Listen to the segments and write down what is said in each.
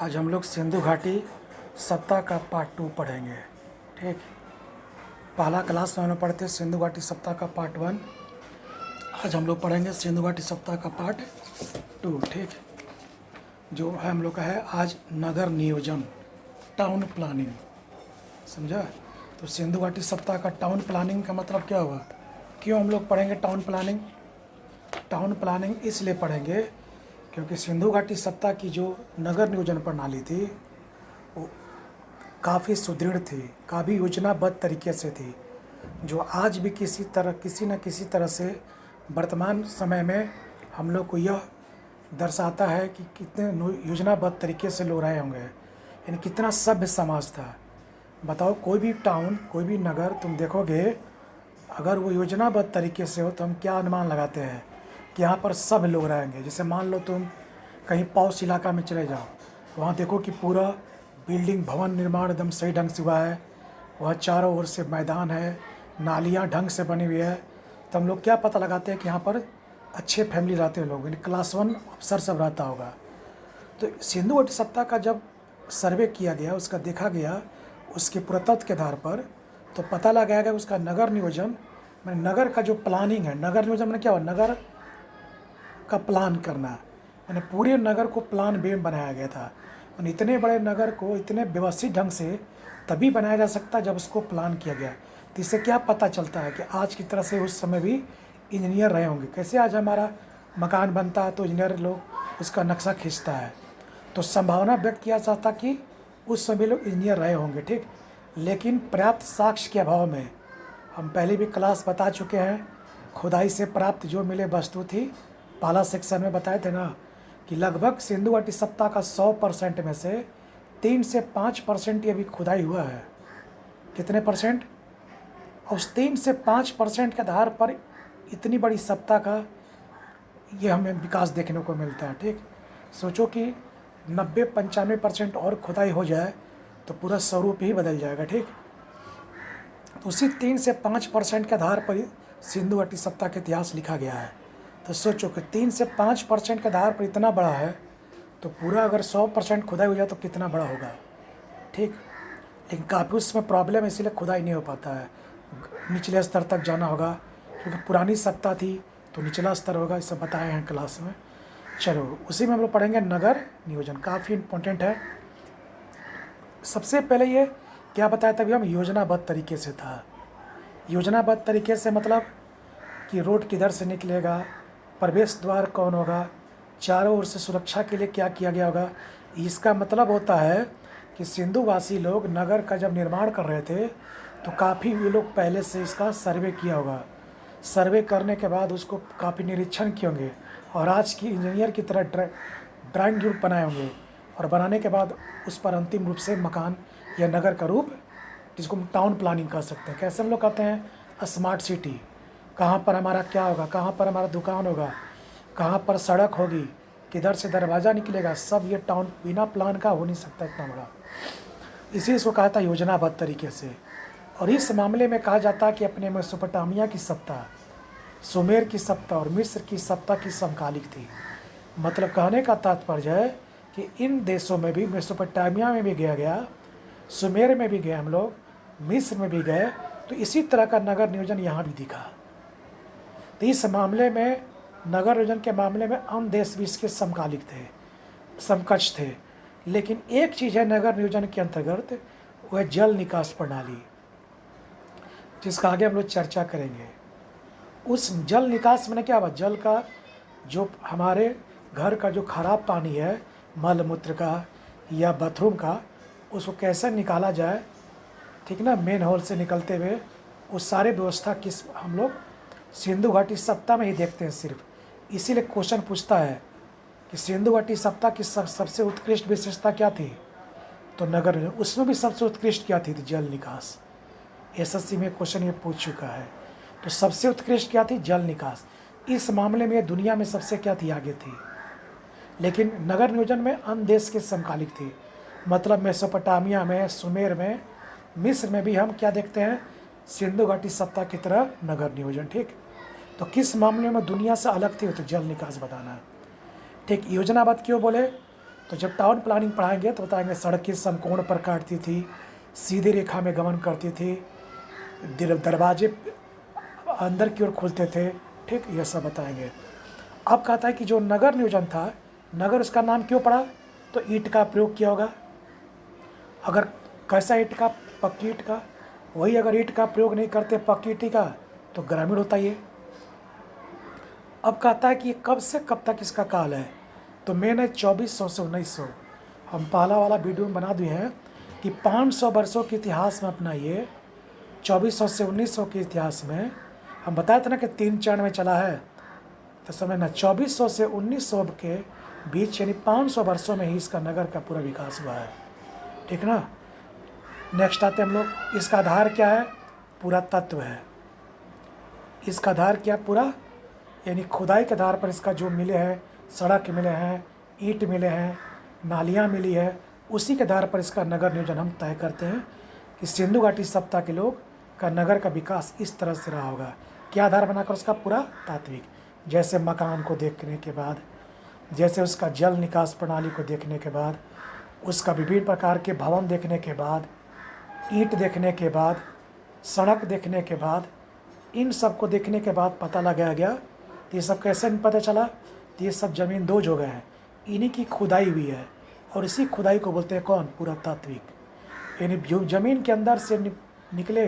आज हम लोग सिंधु घाटी सप्ताह का पार्ट 2 पढ़ेंगे। ठीक, पहला क्लास में हम लोग पढ़ते सिंधु घाटी सप्ताह का पार्ट 1। आज हम लोग पढ़ेंगे सिंधु घाटी सप्ताह का पार्ट 2। ठीक, जो है हम लोग का है आज नगर नियोजन, टाउन प्लानिंग। समझा? तो सिंधु घाटी सप्ताह का टाउन प्लानिंग का मतलब क्या हुआ? क्यों हम लोग पढ़ेंगे टाउन प्लानिंग? टाउन प्लानिंग इसलिए पढ़ेंगे क्योंकि सिंधु घाटी सप्ताह की जो नगर नियोजन प्रणाली थी वो काफ़ी सुदृढ़ थी, काफ़ी योजनाबद्ध तरीके से थी, जो आज भी किसी न किसी तरह से वर्तमान समय में हम लोग को यह दर्शाता है कि कितने योजनाबद्ध तरीके से लोग रहे होंगे, यानी कितना सभ्य समाज था। बताओ, कोई भी टाउन, कोई भी नगर तुम देखोगे, अगर वो योजनाबद्ध तरीके से हो तो हम क्या अनुमान लगाते हैं कि यहाँ पर सब लोग रहेंगे। जैसे मान लो तुम कहीं पॉश इलाका में चले जाओ, वहाँ देखो कि पूरा बिल्डिंग भवन निर्माण एकदम सही ढंग से हुआ है, वहाँ चारों ओर से मैदान है, नालियाँ ढंग से बनी हुई है, तो हम लोग क्या पता लगाते हैं कि यहाँ पर अच्छे फैमिली रहते हैं लोग, यानी क्लास 1 अफसर सब रहता होगा। तो सिंधु घाटी सप्ताह का जब सर्वे किया गया, उसका देखा गया, उसके पुरातत्व के आधार पर तो पता लगाया गया उसका नगर नियोजन, मैंने नगर का जो प्लानिंग है, नगर नियोजन मैंने क्या हुआ, नगर का प्लान करना, मैंने पूरे नगर को प्लान बे में बनाया गया था। मैंने इतने बड़े नगर को इतने व्यवस्थित ढंग से तभी बनाया जा सकता है जब उसको प्लान किया गया। तो इससे क्या पता चलता है कि आज की तरह से उस समय भी इंजीनियर रहे होंगे। कैसे आज हमारा मकान बनता है तो इंजीनियर लोग उसका नक्शा खींचता है, तो संभावना व्यक्त किया जाता कि उस समय लोग इंजीनियर रहे होंगे। ठीक, लेकिन पर्याप्त साक्ष्य के अभाव में, हम पहले भी क्लास बता चुके हैं, खुदाई से प्राप्त जो मिले वस्तु थी, पहला सेक्शन में बताए थे ना कि लगभग सिंधु घाटी सप्ताह का 100% में से 3 से 5% ये भी खुदाई हुआ है। कितने परसेंट? और उस 3 से 5% के आधार पर इतनी बड़ी सप्ताह का ये हमें विकास देखने को मिलता है। ठीक, सोचो कि 90-95% और खुदाई हो जाए तो पूरा स्वरूप ही बदल जाएगा। ठीक, तो उसी 3 से 5% के आधार पर सिंधु घाटी सप्ताह का इतिहास लिखा गया है। तो सोचो कि 3 से 5% के आधार पर इतना बड़ा है, तो पूरा अगर 100% खुदाई हो जाए तो कितना बड़ा होगा। ठीक, लेकिन काफ़ी उसमें प्रॉब्लम है, इसीलिए खुदाई नहीं हो पाता है, निचले स्तर तक जाना होगा, क्योंकि पुरानी सप्ताह थी तो निचला स्तर होगा। इसे बताए हैं क्लास में। चलो, उसी में हम लोग पढ़ेंगे नगर नियोजन, काफ़ी इम्पोर्टेंट है। सबसे पहले ये क्या बताया था, हम योजनाबद्ध तरीके से था। योजनाबद्ध तरीके से मतलब कि रोड किधर से निकलेगा, प्रवेश द्वार कौन होगा, चारों ओर से सुरक्षा के लिए क्या किया गया होगा। इसका मतलब होता है कि सिंधुवासी लोग नगर का जब निर्माण कर रहे थे तो काफ़ी वे लोग पहले से इसका सर्वे किया होगा। सर्वे करने के बाद उसको काफ़ी निरीक्षण किए होंगे और आज की इंजीनियर की तरह ड्राइंग रूप बनाए होंगे, और बनाने के बाद उस पर अंतिम रूप से मकान या नगर का रूप, जिसको हम टाउन प्लानिंग कर सकते हैं। कैसे हम लोग कहते हैं स्मार्ट सिटी, कहाँ पर हमारा क्या होगा, कहाँ पर हमारा दुकान होगा, कहाँ पर सड़क होगी, किधर से दरवाज़ा निकलेगा, सब ये टाउन बिना प्लान का हो नहीं सकता इतना बड़ा। इसी इसको कहा था योजनाबद्ध तरीके से। और इस मामले में कहा जाता है कि अपने मेसोपोटामिया की सप्ताह, सुमेर की सप्ताह और मिस्र की सप्ताह की समकालिक थी। मतलब कहने का तात्पर्य है कि इन देशों में भी, मेसोपोटामिया में भी गया, सुमेर में भी गए हम लोग, मिस्र में भी गए, तो इसी तरह का नगर नियोजन यहाँ भी दिखा। तो इस मामले में, नगर नियोजन के मामले में अन्य देश भी इसके समकालिक थे, समकक्ष थे। लेकिन एक चीज़ है नगर नियोजन के अंतर्गत, वह है जल निकास प्रणाली, जिसका आगे हम लोग चर्चा करेंगे। उस जल निकास में क्या हुआ, जल का जो हमारे घर का जो खराब पानी है, मल मूत्र का या बाथरूम का, उसको कैसे निकाला जाए। ठीक ना, मेन होल से निकलते हुए उस सारे व्यवस्था किस हम लोग सिंधु घाटी सप्ताह में ही देखते हैं सिर्फ। इसीलिए क्वेश्चन पूछता है कि सिंधु घाटी सप्ताह की सबसे उत्कृष्ट विशेषता क्या थी, तो नगर, उसमें भी सबसे उत्कृष्ट क्या थी, तो जल निकास। एसएससी में क्वेश्चन ये पूछ चुका है। तो सबसे उत्कृष्ट क्या थी, जल निकास। इस मामले में दुनिया में सबसे क्या थी, आगे थी। लेकिन नगर नियोजन में अन्य देश के समकालिक थी। मतलब मेसोपोटामिया में, सुमेर में, मिस्र में भी हम क्या देखते हैं, सिंधु घाटी सप्ताह की तरह नगर नियोजन। ठीक, तो किस मामले में दुनिया से अलग थी, तो जल निकास बताना। ठीक, योजनाबद्ध क्यों बोले, तो जब टाउन प्लानिंग पढ़ाएंगे तो बताएंगे सड़कें समकोण पर काटती थी, सीधी रेखा में गमन करती थी, दरवाजे अंदर की ओर खुलते थे, ठीक, ये सब बताएंगे। अब कहता है कि जो नगर नियोजन था, नगर उसका नाम क्यों पड़ा, तो ईंट का प्रयोग किया होगा। अगर कैसा ईंट का, पक्की ईंट का, वही अगर ईंट का प्रयोग नहीं करते पक्की ईंट का तो ग्रामीण होता ये। अब कहता है कि ये कब से कब तक इसका काल है, तो मैंने 2400 से 1900 हम पहला वाला वीडियो में बना दिए हैं कि 500 वर्षों के इतिहास में अपना ये 2400 से 1900 के इतिहास में हम बताए थे ना कि 3 चरण में चला है, तो समझना 2400 से 1900 के बीच यानी 500 वर्षों में ही इसका नगर का पूरा विकास हुआ है, ठीक ना। नेक्स्ट आते हम लोग, इसका आधार क्या है, पुरातत्व है। इसका आधार क्या, पूरा यानी खुदाई के आधार पर इसका जो मिले हैं, सड़क मिले हैं, ईंट मिले हैं, नालियाँ मिली है, उसी के आधार पर इसका नगर नियोजन हम तय करते हैं कि सिंधु घाटी सप्ताह के लोग का नगर का विकास इस तरह से रहा होगा। क्या आधार बनाकर, उसका पूरा तात्विक, जैसे मकान को देखने के बाद, जैसे उसका जल निकास प्रणाली को देखने के बाद, उसका विभिन्न प्रकार के भवन देखने के बाद, ईंट देखने के बाद, सड़क देखने के बाद, इन सब को देखने के बाद पता लगाया गया। तो ये सब कैसे पता चला, तो ये सब ज़मीन दो जगह हैं, इन्हीं की खुदाई हुई है और इसी खुदाई को बोलते हैं कौन, पुरातात्विक। यानी जो ज़मीन के अंदर से निकले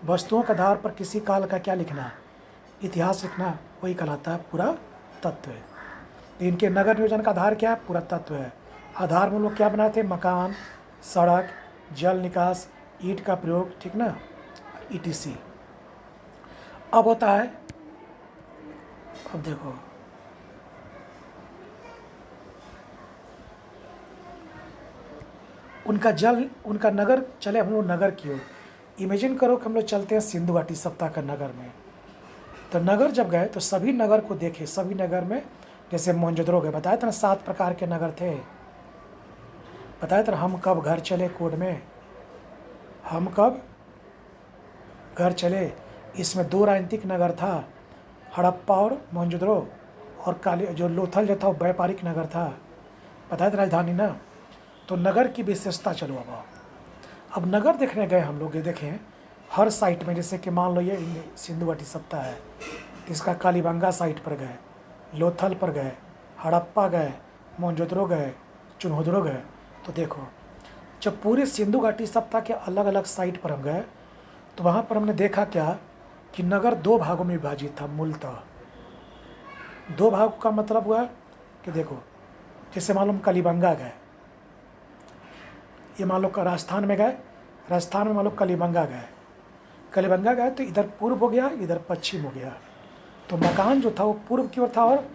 वस्तुओं के आधार पर किसी काल का क्या लिखना, इतिहास लिखना, वही कहलाता है पुरातत्व। तो इनके नगर नियोजन का आधार क्या है, पुरातत्व है। आधार में लोग क्या बनाए थे, मकान, सड़क, जल निकास, ईंट का प्रयोग, ठीक ना, ETC। अब होता है, अब देखो उनका नगर चले हम लोग नगर की ओर। इमेजिन करो कि हम लोग चलते हैं सिंधु घाटी सप्ताह का नगर में। तो नगर जब गए तो सभी नगर को देखे, सभी नगर में जैसे मोहनजोदड़ो गए, बताया था ना 7 प्रकार के नगर थे, बताया था हम कब घर चले कोड में, हम कब घर चले, इसमें 2 राजनीतिक नगर था, हड़प्पा और मोहनजोदड़ो, और काली जो लोथल जो था वो व्यापारिक नगर था, बताया था राजधानी ना। तो नगर की विशेषता चलो अब नगर देखने गए हम लोग, ये देखें हर साइट में, जैसे कि मान लो ये सिंधु घाटी सप्ताह है, इसका कालीबंगा साइट पर गए, लोथल पर गए, हड़प्पा गए, मोहनजोदड़ो गए, चुनहोदड़ो गए। तो देखो जब पूरे सिंधु घाटी सप्ताह के अलग अलग साइट पर हम गए तो वहाँ पर हमने देखा क्या कि नगर 2 भागों में विभाजित था। मूलतः 2 भागों का मतलब हुआ कि देखो जैसे मान लो हम कालीबंगा गए, ये मान लो राजस्थान में गए, राजस्थान में मान लो कालीबंगा गए तो इधर पूर्व हो गया, इधर पश्चिम हो गया। तो मकान जो था वो पूर्व की ओर था और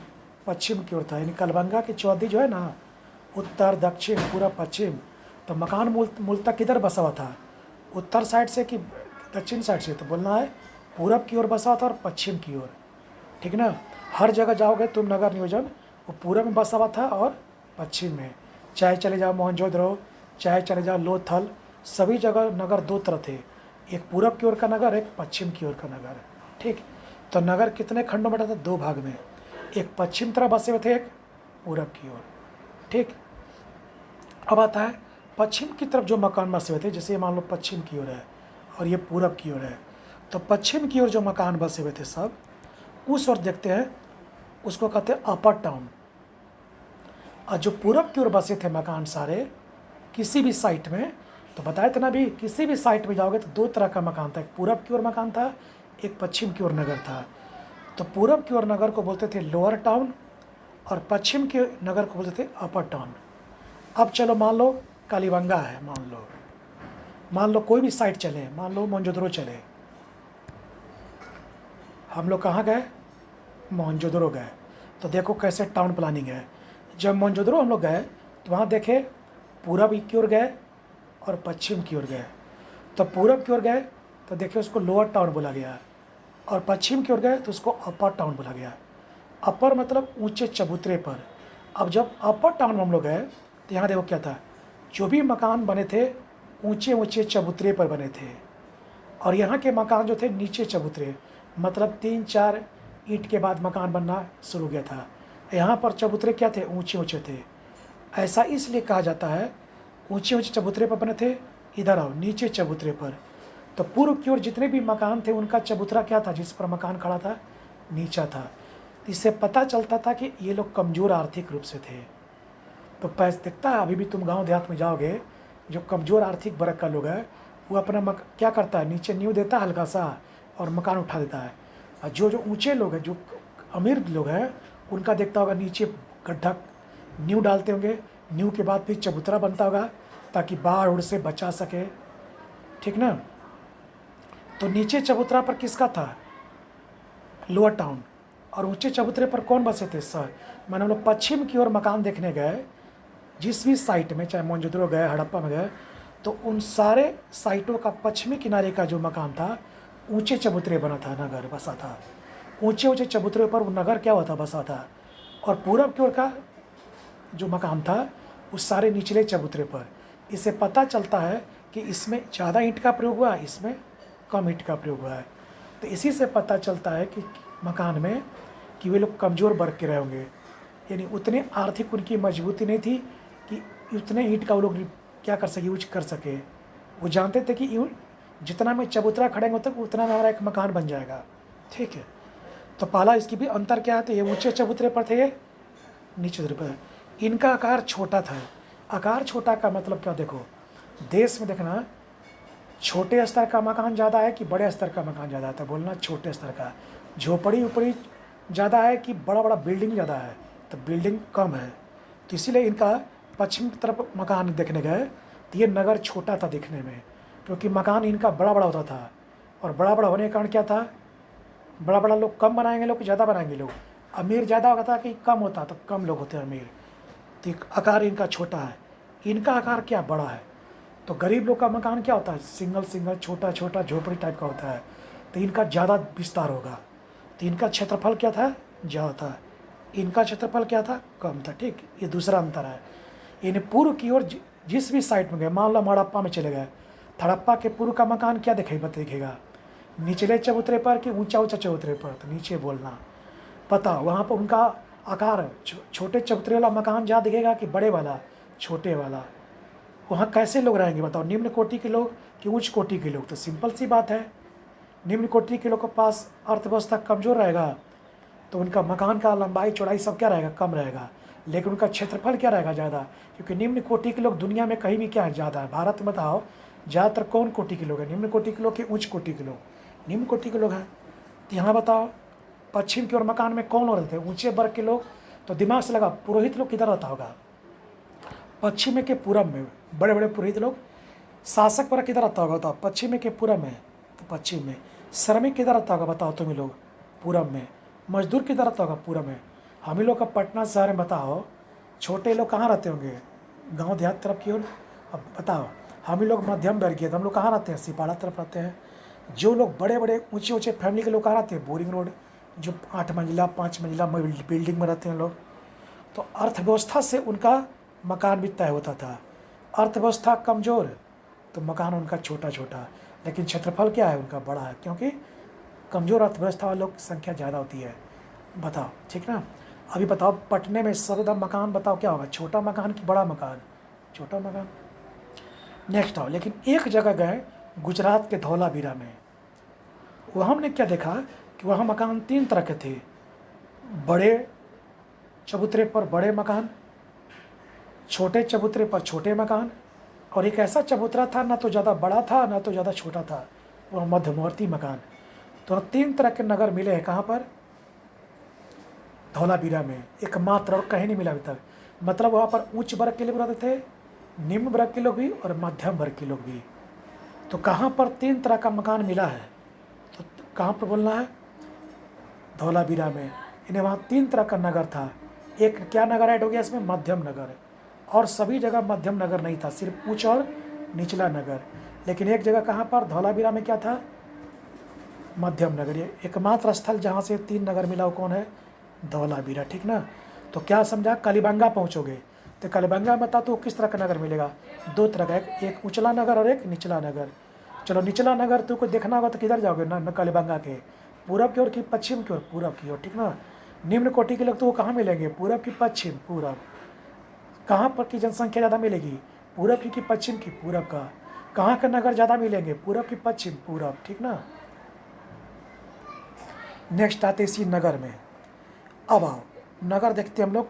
पश्चिम की ओर था, यानी कालीबंगा की चौहद्दी जो है ना, उत्तर दक्षिण पूर्व पश्चिम। तो मकान मूलतः किधर बसा हुआ था, उत्तर साइड से कि दक्षिण साइड से, तो बोलना है पूर्व की ओर बसा हुआ था और पश्चिम की ओर, ठीक ना। हर जगह जाओगे तुम नगर नियोजन, वो पूर्व में बसा हुआ था और पश्चिम में, चाहे चले जाओ मोहनजोदड़ो, चाहे चले जाओ लोथल, सभी जगह नगर 2 तरह थे, एक पूर्व की ओर का नगर, एक पश्चिम की ओर का नगर, ठीक। तो नगर कितने खंडों में बटा था, 2 भाग में, एक पश्चिम तरफ बसे हुए थे, एक पूर्व की ओर, ठीक। अब आता है पश्चिम की तरफ जो मकान बसे हुए थे, जैसे मान लो पश्चिम की ओर है और ये पूर्व की ओर है, तो पश्चिम की ओर जो मकान बसे हुए थे सब, उस ओर देखते हैं, उसको कहते हैं अपर टाउन। और जो पूर्व की ओर बसे थे मकान सारे किसी भी साइट में, तो बताया था ना भी, किसी भी साइट में जाओगे तो 2 तरह का मकान था, एक पूर्व की ओर मकान था, एक पश्चिम की ओर नगर था। तो पूर्व की ओर नगर को बोलते थे लोअर टाउन और पश्चिम के नगर को बोलते थे अपर टाउन। अब चलो मान लो कालीबंगा है, मान लो कोई भी साइट चले, मान लो मोहनजोदड़ो चले, हम लोग कहाँ गए, मोहनजोदड़ो गए। तो देखो कैसे टाउन प्लानिंग है। जब मोहनजोदड़ो हम लोग गए तो वहाँ देखे पूरब की ओर गए और पश्चिम की ओर गए। तो पूरब की ओर गए तो देखिए उसको लोअर टाउन बोला गया, और पश्चिम की ओर गए तो उसको अपर टाउन बोला गया। अपर मतलब ऊंचे चबूतरे पर। अब जब अपर टाउन में हम लोग गए तो यहाँ देखो क्या था, जो भी मकान बने थे ऊंचे ऊंचे चबूतरे पर बने थे, और यहाँ के मकान जो थे नीचे चबूतरे, मतलब 3-4 ईंट के बाद मकान बनना शुरू हो गया था। यहाँ पर चबूतरे क्या थे, ऊंचे ऊंचे थे। ऐसा इसलिए कहा जाता है, ऊंचे ऊंचे चबूतरे पर बने थे, इधर आओ नीचे चबूतरे पर। तो पूर्व की ओर जितने भी मकान थे उनका चबूतरा क्या था, जिस पर मकान खड़ा था, नीचा था। इससे पता चलता था कि ये लोग कमज़ोर आर्थिक रूप से थे। तो पैसे दिखता है, अभी भी तुम गांव देहात में जाओगे, जो कमज़ोर आर्थिक वर्ग का लोग है वो अपना क्या करता है, नीचे नींव देता है हल्का सा और मकान उठा देता है। और जो जो ऊंचे लोग हैं, जो अमीर लोग हैं, उनका देखता होगा नीचे गड्ढा नींव डालते होंगे, नींव के बाद फिर चबूतरा बनता होगा ताकि बाढ़ उड़ से बचा सके, ठीक ना। तो नीचे चबूतरा पर किसका था, लोअर टाउन, और ऊंचे चबूतरे पर कौन बसे थे, सर। मैंने हम लोग पश्चिम की ओर मकान देखने गए, जिस भी साइट में, चाहे मोहनजोदड़ो गए, हड़प्पा में गए, तो उन सारे साइटों का पश्चिमी किनारे का जो मकान था, ऊंचे चबूतरे बना था, नगर बसा था। ऊंचे ऊंचे चबूतरे पर वो नगर क्या होता, बसा था। और पूरब की ओर का जो मकान था उस सारे निचले चबूतरे पर। इससे पता चलता है कि इसमें ज़्यादा ईंट का प्रयोग हुआ है, इसमें कम ईंट का प्रयोग हुआ है। तो इसी से पता चलता है कि मकान में कि वे लोग कमज़ोर वर्ग के रहे होंगे, यानी उतने आर्थिक उनकी मजबूती नहीं थी कि उतने ईंट का वो लोग क्या कर सके, यूज कर सके। वो जानते थे कि जितना में चबूतरा खड़ेंगे तक उतना में हमारा एक मकान बन जाएगा, ठीक है। तो पहला इसकी भी अंतर क्या है, तो ये ऊँचे चबूतरे पर थे, ये नीचे चबूतरे पर। इनका आकार छोटा था। आकार छोटा का मतलब क्या, देखो देश में देखना, छोटे स्तर का मकान ज़्यादा है कि बड़े स्तर का मकान ज़्यादा है, बोलना छोटे स्तर का। झोपड़ी उपड़ी ज़्यादा है कि बड़ा बड़ा बिल्डिंग ज़्यादा है, तो बिल्डिंग कम है। तो इसीलिए इनका पश्चिम की तरफ मकान देखने गए तो ये नगर छोटा था दिखने में, क्योंकि मकान इनका बड़ा बड़ा होता था। और बड़ा बड़ा होने के कारण क्या था, बड़ा बड़ा लोग कम बनाएंगे, लोग ज़्यादा बनाएंगे, लोग अमीर ज़्यादा होता था कि कम होता, तो कम लोग होते हैं अमीर। तो आकार इनका छोटा है, इनका आकार क्या बड़ा है। तो गरीब लोग का मकान क्या होता है, सिंगल सिंगल छोटा छोटा झोपड़ी टाइप का होता है। तो इनका ज़्यादा विस्तार होगा, तो इनका क्षेत्रफल क्या था, ज़्यादा था, इनका क्षेत्रफल क्या था, कम था, ठीक। ये दूसरा अंतर है। इन्हें पूर्व की ओर जिस भी साइड में गए, मान लो हड़प्पा में चले गए, हड़प्पा के पूर्व का मकान क्या दिखेगा, निचले चबूतरे पर कि ऊंचा ऊंचा चबूतरे पर, तो नीचे बोलना। पता वहाँ पर उनका आकार छोटे चबूतरे वाला मकान ज़्यादा दिखेगा कि बड़े वाला, छोटे वाला। वहाँ कैसे लोग रहेंगे बताओ, निम्न कोटि के लोग कि उच्च कोटि के लोग। तो सिंपल सी बात है, निम्न कोटि के लोग के पास अर्थव्यवस्था कमज़ोर रहेगा, तो उनका मकान का लंबाई चौड़ाई सब क्या रहेगा, कम रहेगा। लेकिन उनका क्षेत्रफल क्या रहेगा, ज़्यादा, क्योंकि निम्न कोटि के लोग दुनिया में कहीं भी क्या है, ज़्यादा है। भारत में बताओ ज़्यादातर कौन कोटि के लोग हैं, निम्न कोटि के लोग कि उच्च कोटि के लोग, निम्न कोटि के लोग हैं। तो यहाँ बताओ पश्चिम की ओर मकान में कौन हो रहे थे, ऊँचे वर्ग के लोग। तो दिमाग से लगा, पुरोहित लोग किधर रहता होगा, पश्चिम के पूरब में बड़े बड़े पुरोहित लोग। शासक वर्ग किधर रहता होगा बताओ, पश्चिम के पूरब में, तो पश्चिम में। श्रमिक किधर रहता होगा बताओ तुम लोग, पूरब में। मजदूर किधर रहता होगा, पूरब में। हम ही लोग का पटना शहर में बताओ, छोटे लोग कहाँ रहते होंगे, गांव देहात तरफ की ओर। अब बताओ हम ही लोग मध्यम वर्गीय, तो हम लोग कहाँ रहते हैं, सिपाड़ा तरफ रहते हैं। जो लोग बड़े बड़े ऊँचे ऊँचे फैमिली के लोग कहाँ रहते हैं, बोरिंग रोड, जो 8 मंजिला 5 मंजिला बिल्डिंग में रहते हैं लोग। तो अर्थव्यवस्था से उनका मकान भी तय होता था। अर्थव्यवस्था कमज़ोर तो मकान उनका छोटा छोटा, लेकिन क्षेत्रफल क्या है उनका बड़ा है, क्योंकि कमज़ोर अर्थव्यवस्था वालों की संख्या ज़्यादा होती है। बताओ ठीक ना। अभी बताओ पटने में सबसे मकान बताओ क्या होगा, छोटा मकान कि बड़ा मकान, छोटा मकान। नेक्स्ट आओ, लेकिन एक जगह गए गुजरात के धौलावीरा में, वहाँ हमने क्या देखा कि वहाँ मकान 3 तरह के थे। बड़े चबूतरे पर बड़े मकान, छोटे चबूतरे पर छोटे मकान, और एक ऐसा चबूतरा था ना तो ज़्यादा बड़ा था ना तो ज़्यादा छोटा था, वह मध्यवर्ती मकान। तो 3 तरह के नगर मिले हैं कहाँ पर, धौलावीरा में, एकमात्र, और कहीं नहीं मिला अभी तक। मतलब वहाँ पर उच्च वर्ग के लोग रहते थे, निम्न वर्ग के लोग भी और मध्यम वर्ग के लोग भी। तो कहाँ पर 3 तरह का मकान मिला है, तो कहाँ पर बोलना है, धौलावीरा में। इन्हें वहाँ 3 तरह का नगर था। एक क्या नगर ऐड हो गया इसमें, मध्यम नगर। और सभी जगह मध्यम नगर नहीं था, सिर्फ उच्च और निचला नगर। लेकिन एक जगह कहाँ पर, धौलावीरा में क्या था, मध्यम नगर। ये एकमात्र स्थल जहाँ से 3 नगर मिला वो कौन है, धौलावीरा, ठीक ना। तो क्या समझा, कलीबंगा पहुँचोगे तो कलीबंगा में बता तो किस तरह का नगर मिलेगा, 2 तरह का, एक उचला नगर और एक निचला नगर। चलो निचला नगर तुमको देखना होगा तो किधर जाओगे ना, कलीबंगा के पूरब की ओर कि पश्चिम की ओर, पूरब की ओर, ठीक ना। निम्न कोटि के लोग तो वो कहाँ मिलेंगे, पूरब की पश्चिम, पूरब। कहाँ पर की जनसंख्या ज़्यादा मिलेगी, पूरब की कि पश्चिम की, पूरब का। कहाँ के नगर ज़्यादा मिलेंगे, पूरब की पश्चिम, पूरब, ठीक ना। नेक्स्ट आते इसी नगर में। अब आओ नगर देखते हम लोग,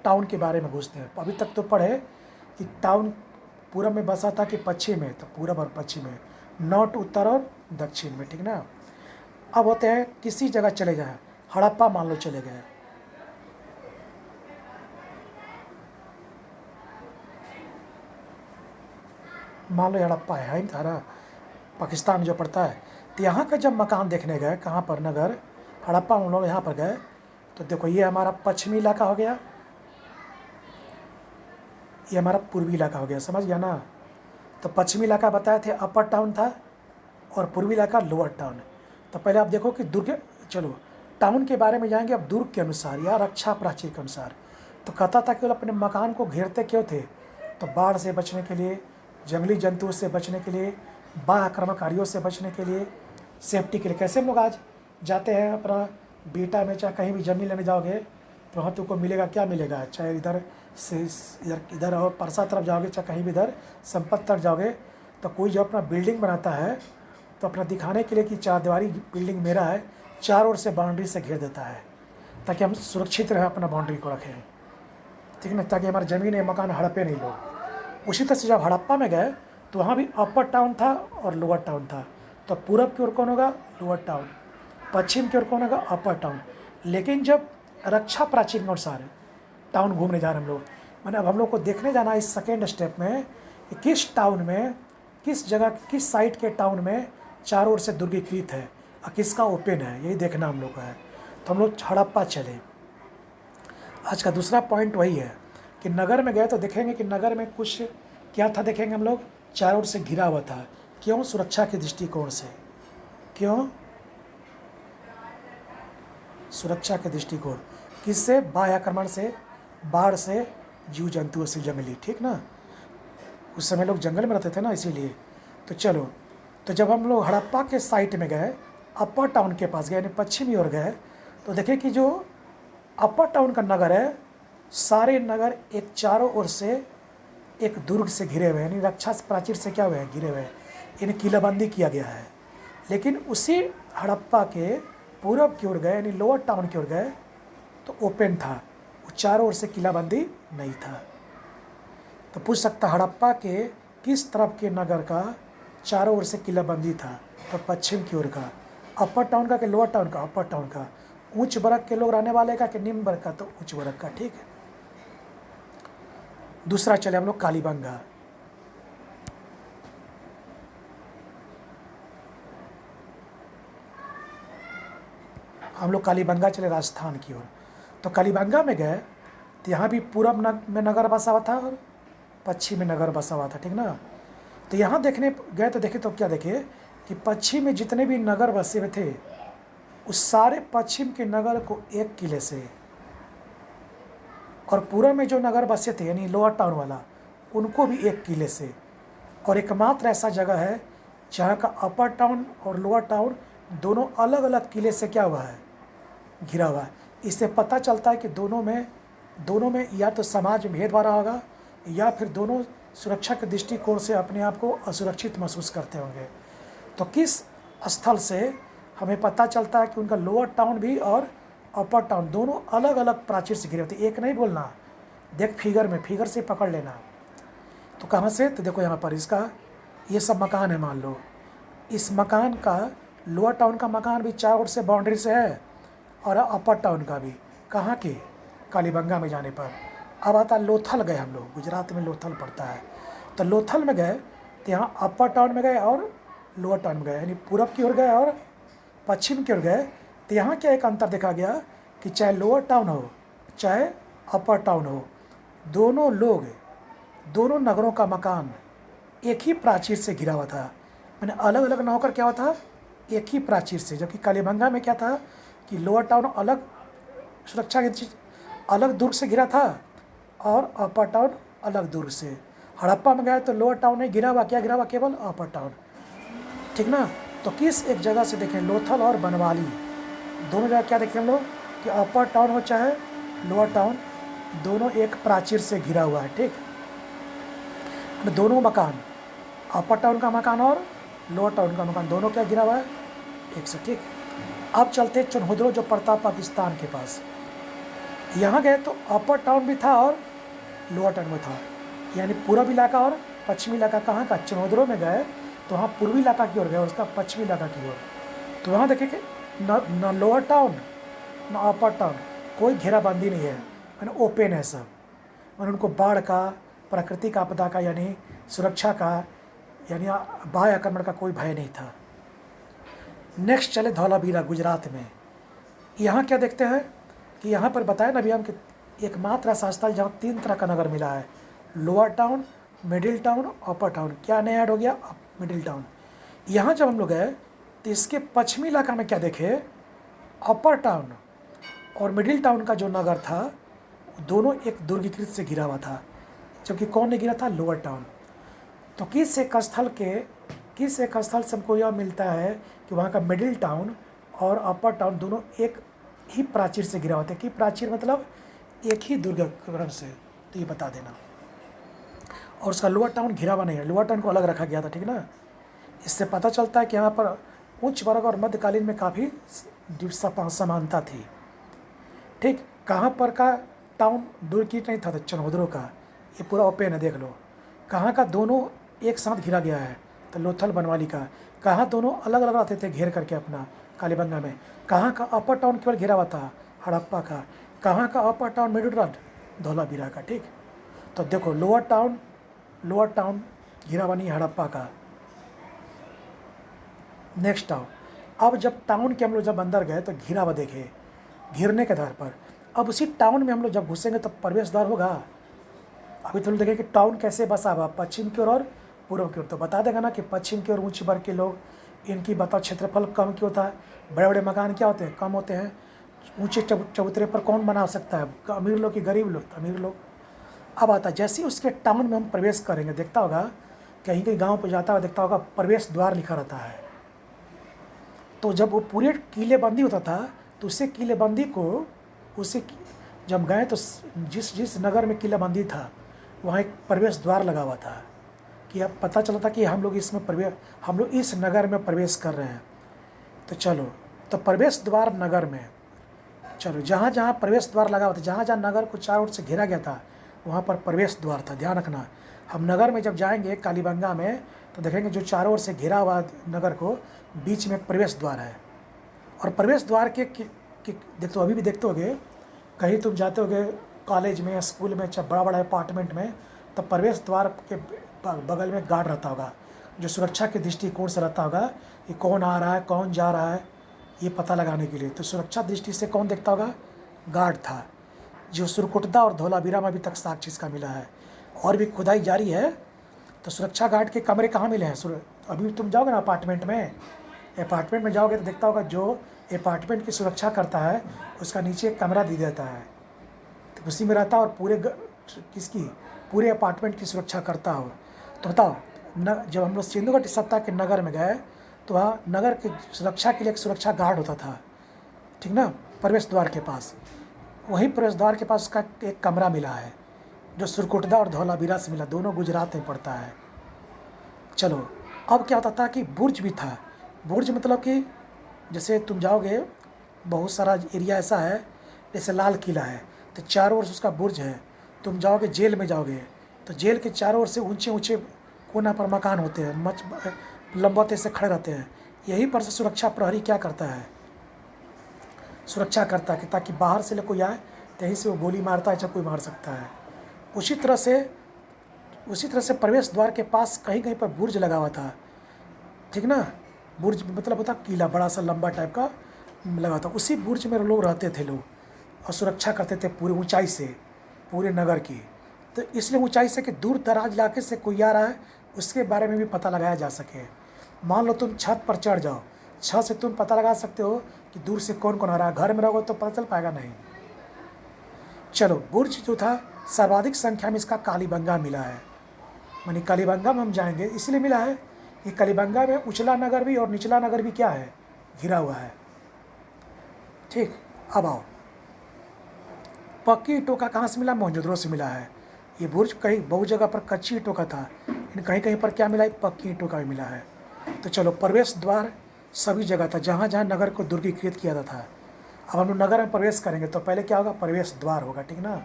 टाउन के बारे में घुसते हैं। अभी तक तो पढ़े कि टाउन पूरब में बसा था कि पश्चिम में, तो पूरब और पश्चिम में, नॉर्थ उत्तर और दक्षिण में, ठीक ना। अब होते हैं किसी जगह चले गए, हड़प्पा मान लो चले गए, मान लो हड़प्पा है थाना पाकिस्तान जो पड़ता है। तो यहाँ का जब मकान देखने गए, कहाँ पर, नगर हड़प्पा हम लोग यहाँ पर गए, तो देखो ये हमारा पश्चिमी इलाका हो गया, ये हमारा पूर्वी इलाका हो गया, समझ गया ना। तो पश्चिमी इलाका बताए थे अपर टाउन था और पूर्वी इलाका लोअर टाउन। तो पहले आप देखो कि दुर्ग, चलो टाउन के बारे में जाएंगे अब दुर्ग के अनुसार या रक्षा प्राचीर के अनुसार। तो कहता था कि वो अपने मकान को घेरते क्यों थे, तो बाढ़ से बचने के लिए, जंगली जंतुओं से बचने के लिए, बाह्य आक्रमणकारियों से बचने के लिए, सेफ्टी के लिए। कैसे हम लोग आज जाते हैं अपना बीटा में, चाहे कहीं भी ज़मीन लेने जाओगे तो वहाँ तुमको मिलेगा, क्या मिलेगा, चाहे इधर से इधर और परसा तरफ जाओगे, चाहे कहीं भी इधर संपत तरफ जाओगे, तो कोई जो अपना बिल्डिंग बनाता है तो अपना दिखाने के लिए कि चार दीवारी बिल्डिंग मेरा है, चारों ओर से बाउंड्री से घेर देता है ताकि हम सुरक्षित रहें, अपना बाउंड्री को रखें, ठीक है ना, ताकि हमारी ज़मीन या मकान हड़पे नहीं लोग। उसी तरह से जब हड़प्पा में गए तो वहाँ भी अपर टाउन था और लोअर टाउन था। तो पूरब की ओर कौन होगा, लोअर टाउन, पश्चिम की ओर कौन होगा, अपर टाउन। लेकिन जब रक्षा प्राचीर के अनुसार टाउन घूमने जा रहे हम लोग, मैंने अब हम लोग को देखने जाना है इस सेकेंड स्टेप में कि किस टाउन में, किस जगह, किस साइड के टाउन में चारों ओर से दुर्गीकृत है और किसका ओपन है, यही देखना हम लोग का है। तो हम लोग हड़प्पा चले। आज का दूसरा पॉइंट वही है कि नगर में गए तो देखेंगे कि नगर में कुछ क्या था, देखेंगे हम लोग, चारों ओर से घिरा हुआ था। क्यों, सुरक्षा के दृष्टिकोण से। क्यों, सुरक्षा के दृष्टिकोण, किससे, बाह्य आक्रमण से, बाढ़ से, जीव जंतुओं से, जंगली, ठीक ना। उस समय लोग जंगल में रहते थे ना, इसीलिए। तो चलो, तो जब हम लोग हड़प्पा के साइट में गए, अपर टाउन के पास गए, यानी पश्चिमी ओर गए, तो देखें कि जो अपर टाउन का नगर है, सारे नगर एक चारों ओर से एक दुर्ग से घिरे हुए हैं, यानी रक्षा प्राचीर से क्या हुए हैं, घिरे हुए हैं, यानी किलाबंदी किया गया है। लेकिन उसी हड़प्पा के पूरब की ओर गए, यानी लोअर टाउन की ओर गए, तो ओपन था, वो चारों ओर से किलाबंदी नहीं था। तो पूछ सकता हड़प्पा के किस तरफ के नगर का चारों ओर से किलाबंदी था, तो पश्चिम की ओर का। अपर टाउन का कि लोअर टाउन का, अपर टाउन का। उच्च वर्ग के लोग रहने वाले का कि निम्न वर्ग का, तो उच्च वर्ग का, ठीक है। दूसरा चले हम लोग कालीबंगा। हम लोग कालीबंगा चले राजस्थान की ओर। तो कालीबंगा में गए तो यहाँ भी पूरब में नगर बसा हुआ था और पश्चिम में नगर बसा हुआ था, ठीक ना। तो यहाँ देखने गए तो देखे तो क्या देखे कि पश्चिम में जितने भी नगर बसे हुए थे, उस सारे पश्चिम के नगर को एक किले से, और पूरब में जो नगर बसे थे यानी लोअर टाउन वाला, उनको भी एक किले से। और एकमात्र ऐसा जगह है जहाँ का अपर टाउन और लोअर टाउन दोनों अलग अलग किले से क्या हुआ है, घिरा हुआ है। इससे पता चलता है कि दोनों में या तो समाज में भेदभाव रहा होगा, या फिर दोनों सुरक्षा के दृष्टिकोण से अपने आप को असुरक्षित महसूस करते होंगे। तो किस स्थल से हमें पता चलता है कि उनका लोअर टाउन भी और अपर टाउन दोनों अलग अलग प्राचीर से घिरे होते, एक नहीं बोलना, देख फिगर में, फिगर से पकड़ लेना। तो कहाँ से, तो देखो यहाँ पर इसका ये सब मकान है, मान लो इस मकान का लोअर टाउन का मकान भी चारों ओर से बाउंड्री से है, और अपर टाउन का भी। कहाँ के, कालीबंगा में जाने पर। अब आता लोथल गए हम लोग, गुजरात में लोथल पड़ता है। तो लोथल में गए तो यहाँ अपर टाउन में गए और लोअर टाउन में गए, यानी पूरब की ओर गए और पश्चिम की ओर गए। तो यहाँ क्या एक अंतर देखा गया कि चाहे लोअर टाउन हो चाहे अपर टाउन हो, दोनों नगरों का मकान एक ही प्राचीर से घिरा हुआ था। मैंने अलग अलग न होकर क्या हुआ था, एक ही प्राचीर से। जबकि कालीबंगा में क्या था कि लोअर टाउन अलग सुरक्षा की अलग दुर्ग से घिरा था और अपर टाउन अलग दुर्ग से। हड़प्पा में गए तो लोअर टाउन नहीं घिरा हुआ, क्या घिरा हुआ, केवल अपर टाउन, ठीक ना। तो किस एक जगह से देखें, लोथल और बनवाली दोनों जगह क्या देखें हम लोग कि अपर टाउन हो चाहे लोअर टाउन, दोनों एक प्राचीर से घिरा हुआ है, ठीक। दोनों मकान, अपर टाउन का मकान और लोअर टाउन का मकान, दोनों क्या घिरा हुआ है, एक से, ठीक। अब चलते चुनहुद्रो जो पड़ता पाकिस्तान के पास। यहाँ गए तो अपर टाउन भी था और लोअर टाउन में था, यानी पूर्वी इलाका और पश्चिमी इलाका कहाँ का, चुनहुद्रो में गए तो वहाँ पूर्वी इलाका की ओर गए, उसका पश्चिमी इलाका की ओर। तो वहाँ देखें कि न लोअर टाउन न अपर टाउन, कोई घेराबंदी नहीं है, यानी ओपन है सब। और उनको बाढ़ का, प्राकृतिक आपदा का यानी सुरक्षा का, यानी बाह्य आक्रमण का कोई भय नहीं था। नेक्स्ट चले धौलावीरा गुजरात में। यहाँ क्या देखते हैं कि यहाँ पर बताया ना अभी हम कि एकमात्र ऐसा स्थल जहाँ 3 तरह का नगर मिला है, लोअर टाउन, मिडिल टाउन, अपर टाउन। क्या नया ऐड हो गया, मिडिल टाउन। यहाँ जब हम लोग गए तो इसके पश्चिमी इलाका में क्या देखे, अपर टाउन और मिडिल टाउन का जो नगर था दोनों एक दुर्गीकृत से घिरा हुआ था, जबकि कौन ने घिरा था, लोअर टाउन। तो किस एक स्थल से हमको यह मिलता है कि वहाँ का मिडिल टाउन और अपर टाउन दोनों एक ही प्राचीर से घिरा होते हैं। कि प्राचीर मतलब एक ही दुर्ग से, तो ये बता देना। और उसका लोअर टाउन घिरा हुआ नहीं है, लोअर टाउन को अलग रखा गया था, ठीक ना। इससे पता चलता है कि यहाँ पर उच्च वर्ग और मध्यकालीन में काफ़ी समानता थी, ठीक। कहाँ पर का टाउन दुर्गीकृत नहीं था, तो चुनहुद्रो का, ये पूरा ओपन है, देख लो। कहाँ का दोनों एक साथ घिरा गया है, तो लोथल बनवाली का। कहाँ दोनों अलग अलग रहते थे घेर करके अपना, कालीबंगा में। कहाँ का अपर टाउन केवल घिरा हुआ था, हड़प्पा का। कहाँ का अपर टाउन, मिडिल टाउन, धौलावीरा का, ठीक। तो देखो लोअर टाउन घिरा हुआ नहीं, हड़प्पा का। नेक्स्ट टाउन, अब जब टाउन के हम लोग जब अंदर गए तो घिरा हुआ देखे, घिरने के आधार पर। अब उसी टाउन में हम लोग जब घुसेंगे तो प्रवेश द्वार होगा। अभी तो देखें कि टाउन कैसे बसा हुआ, पश्चिम की ओर और पूर्व की ओर। तो बता देगा ना कि पश्चिम की ओर ऊंच वर्ग के लोग, इनकी बताओ क्षेत्रफल कम क्यों होता है, बड़े बड़े मकान क्या होते हैं, कम होते हैं। ऊंचे चबूतरे पर कौन बना सकता है, अमीर लोग कि गरीब लोग, अमीर लोग। अब आता है जैसे ही उसके टाउन में हम प्रवेश करेंगे, देखता होगा कहीं कहीं गाँव पर जाता हुआ देखता होगा प्रवेश द्वार लिखा रहता है। तो जब वो पूरे किलेबंदी होता था तो उससे किलेबंदी को जब गए तो जिस नगर में किलेबंदी था वहाँ एक प्रवेश द्वार लगा हुआ था, कि अब पता चला था कि हम लोग इस नगर में प्रवेश कर रहे हैं। तो चलो, तो प्रवेश द्वार नगर में, चलो जहाँ जहाँ प्रवेश द्वार लगा हुआ था, जहाँ जहाँ नगर को चारों ओर से घेरा गया था वहाँ पर प्रवेश द्वार था। ध्यान रखना, हम नगर में जब जाएंगे कालीबंगा में तो देखेंगे जो चारों ओर से घिरा हुआ नगर को बीच में प्रवेश द्वार है। और प्रवेश द्वार के देखते हो, अभी भी देखते होगे कहीं तुम जाते होगे कॉलेज में या स्कूल में, चाहे बड़ा बड़ा अपार्टमेंट में, तो प्रवेश द्वार के बगल में गार्ड रहता होगा, जो सुरक्षा के दृष्टिकोण से रहता होगा कि कौन आ रहा है कौन जा रहा है, ये पता लगाने के लिए। तो सुरक्षा दृष्टि से कौन देखता होगा, गार्ड था, जो सुरकुटदा और धौलावीरा में अभी तक साक्ष्य इसका मिला है। और भी खुदाई जारी है। तो सुरक्षा गार्ड के कमरे कहाँ मिले हैं, अभी तुम जाओगे ना अपार्टमेंट में जाओगे तो देखता होगा जो अपार्टमेंट की सुरक्षा करता है उसका नीचे एक कमरा दे देता है, तो उसी में रहता है और पूरे अपार्टमेंट की सुरक्षा करता हो। तो बताओ जब हम लोग सिंधु घाटी सप्ताह के नगर में गए तो वहाँ नगर की सुरक्षा के लिए एक सुरक्षा गार्ड होता था, ठीक ना, प्रवेश द्वार के पास। वहीं प्रवेश द्वार के पास उसका एक कमरा मिला है जो सुरकुटदा और धौलावीरा से मिला, दोनों गुजरात में पड़ता है। चलो, अब क्या होता था कि बुर्ज भी था। बुर्ज मतलब कि जैसे तुम जाओगे, बहुत सारा एरिया ऐसा है जैसे लाल किला है तो चारों ओर से उसका बुर्ज है। तुम जाओगे जेल में जाओगे तो जेल के चारों ओर से ऊंचे ऊंचे कोना पर मकान होते हैं, लंबवते से खड़े रहते हैं। यही पर से सुरक्षा प्रहरी क्या करता है, सुरक्षा करता है कि ताकि बाहर से कोई आए तो यहीं से वो गोली मारता है, चाहे कोई मार सकता है। उसी तरह से प्रवेश द्वार के पास कहीं कहीं पर बुर्ज लगा हुआ था, ठीक ना। बुर्ज मतलब होता किला, बड़ा सा लंबा टाइप का लगा था। उसी बुर्ज में लोग रहते थे लोग और सुरक्षा करते थे पूरी ऊंचाई से, पूरे नगर की। तो इसलिए ऊंचाई से कि दूर दराज इलाके से कोई आ रहा है उसके बारे में भी पता लगाया जा सके। मान लो तुम छत पर चढ़ जाओ, छत से तुम पता लगा सकते हो कि दूर से कौन कौन आ रहा है। घर में रहोगे तो पता चल पाएगा नहीं। चलो, बुर्ज जो था सर्वाधिक संख्या में इसका कालीबंगा मिला है, मानी कालीबंगा में हम जाएंगे इसलिए मिला है कि कालीबंगा में उचला नगर भी और निचला नगर भी क्या है, घिरा हुआ है, ठीक। अब आओ, पक्की ईंटों का कहाँ से मिला? मोहनजोदड़ो से मिला है। ये बुर्ज कई बहुत जगह पर कच्ची ईंटों का था, लेकिन कहीं कहीं पर क्या मिला है? पक्की ईंटों का भी मिला है। तो चलो, प्रवेश द्वार सभी जगह था जहाँ जहाँ नगर को दुर्गीकृत किया जाता था। अब हम लोग नगर में प्रवेश करेंगे तो पहले क्या होगा? प्रवेश द्वार होगा, ठीक ना?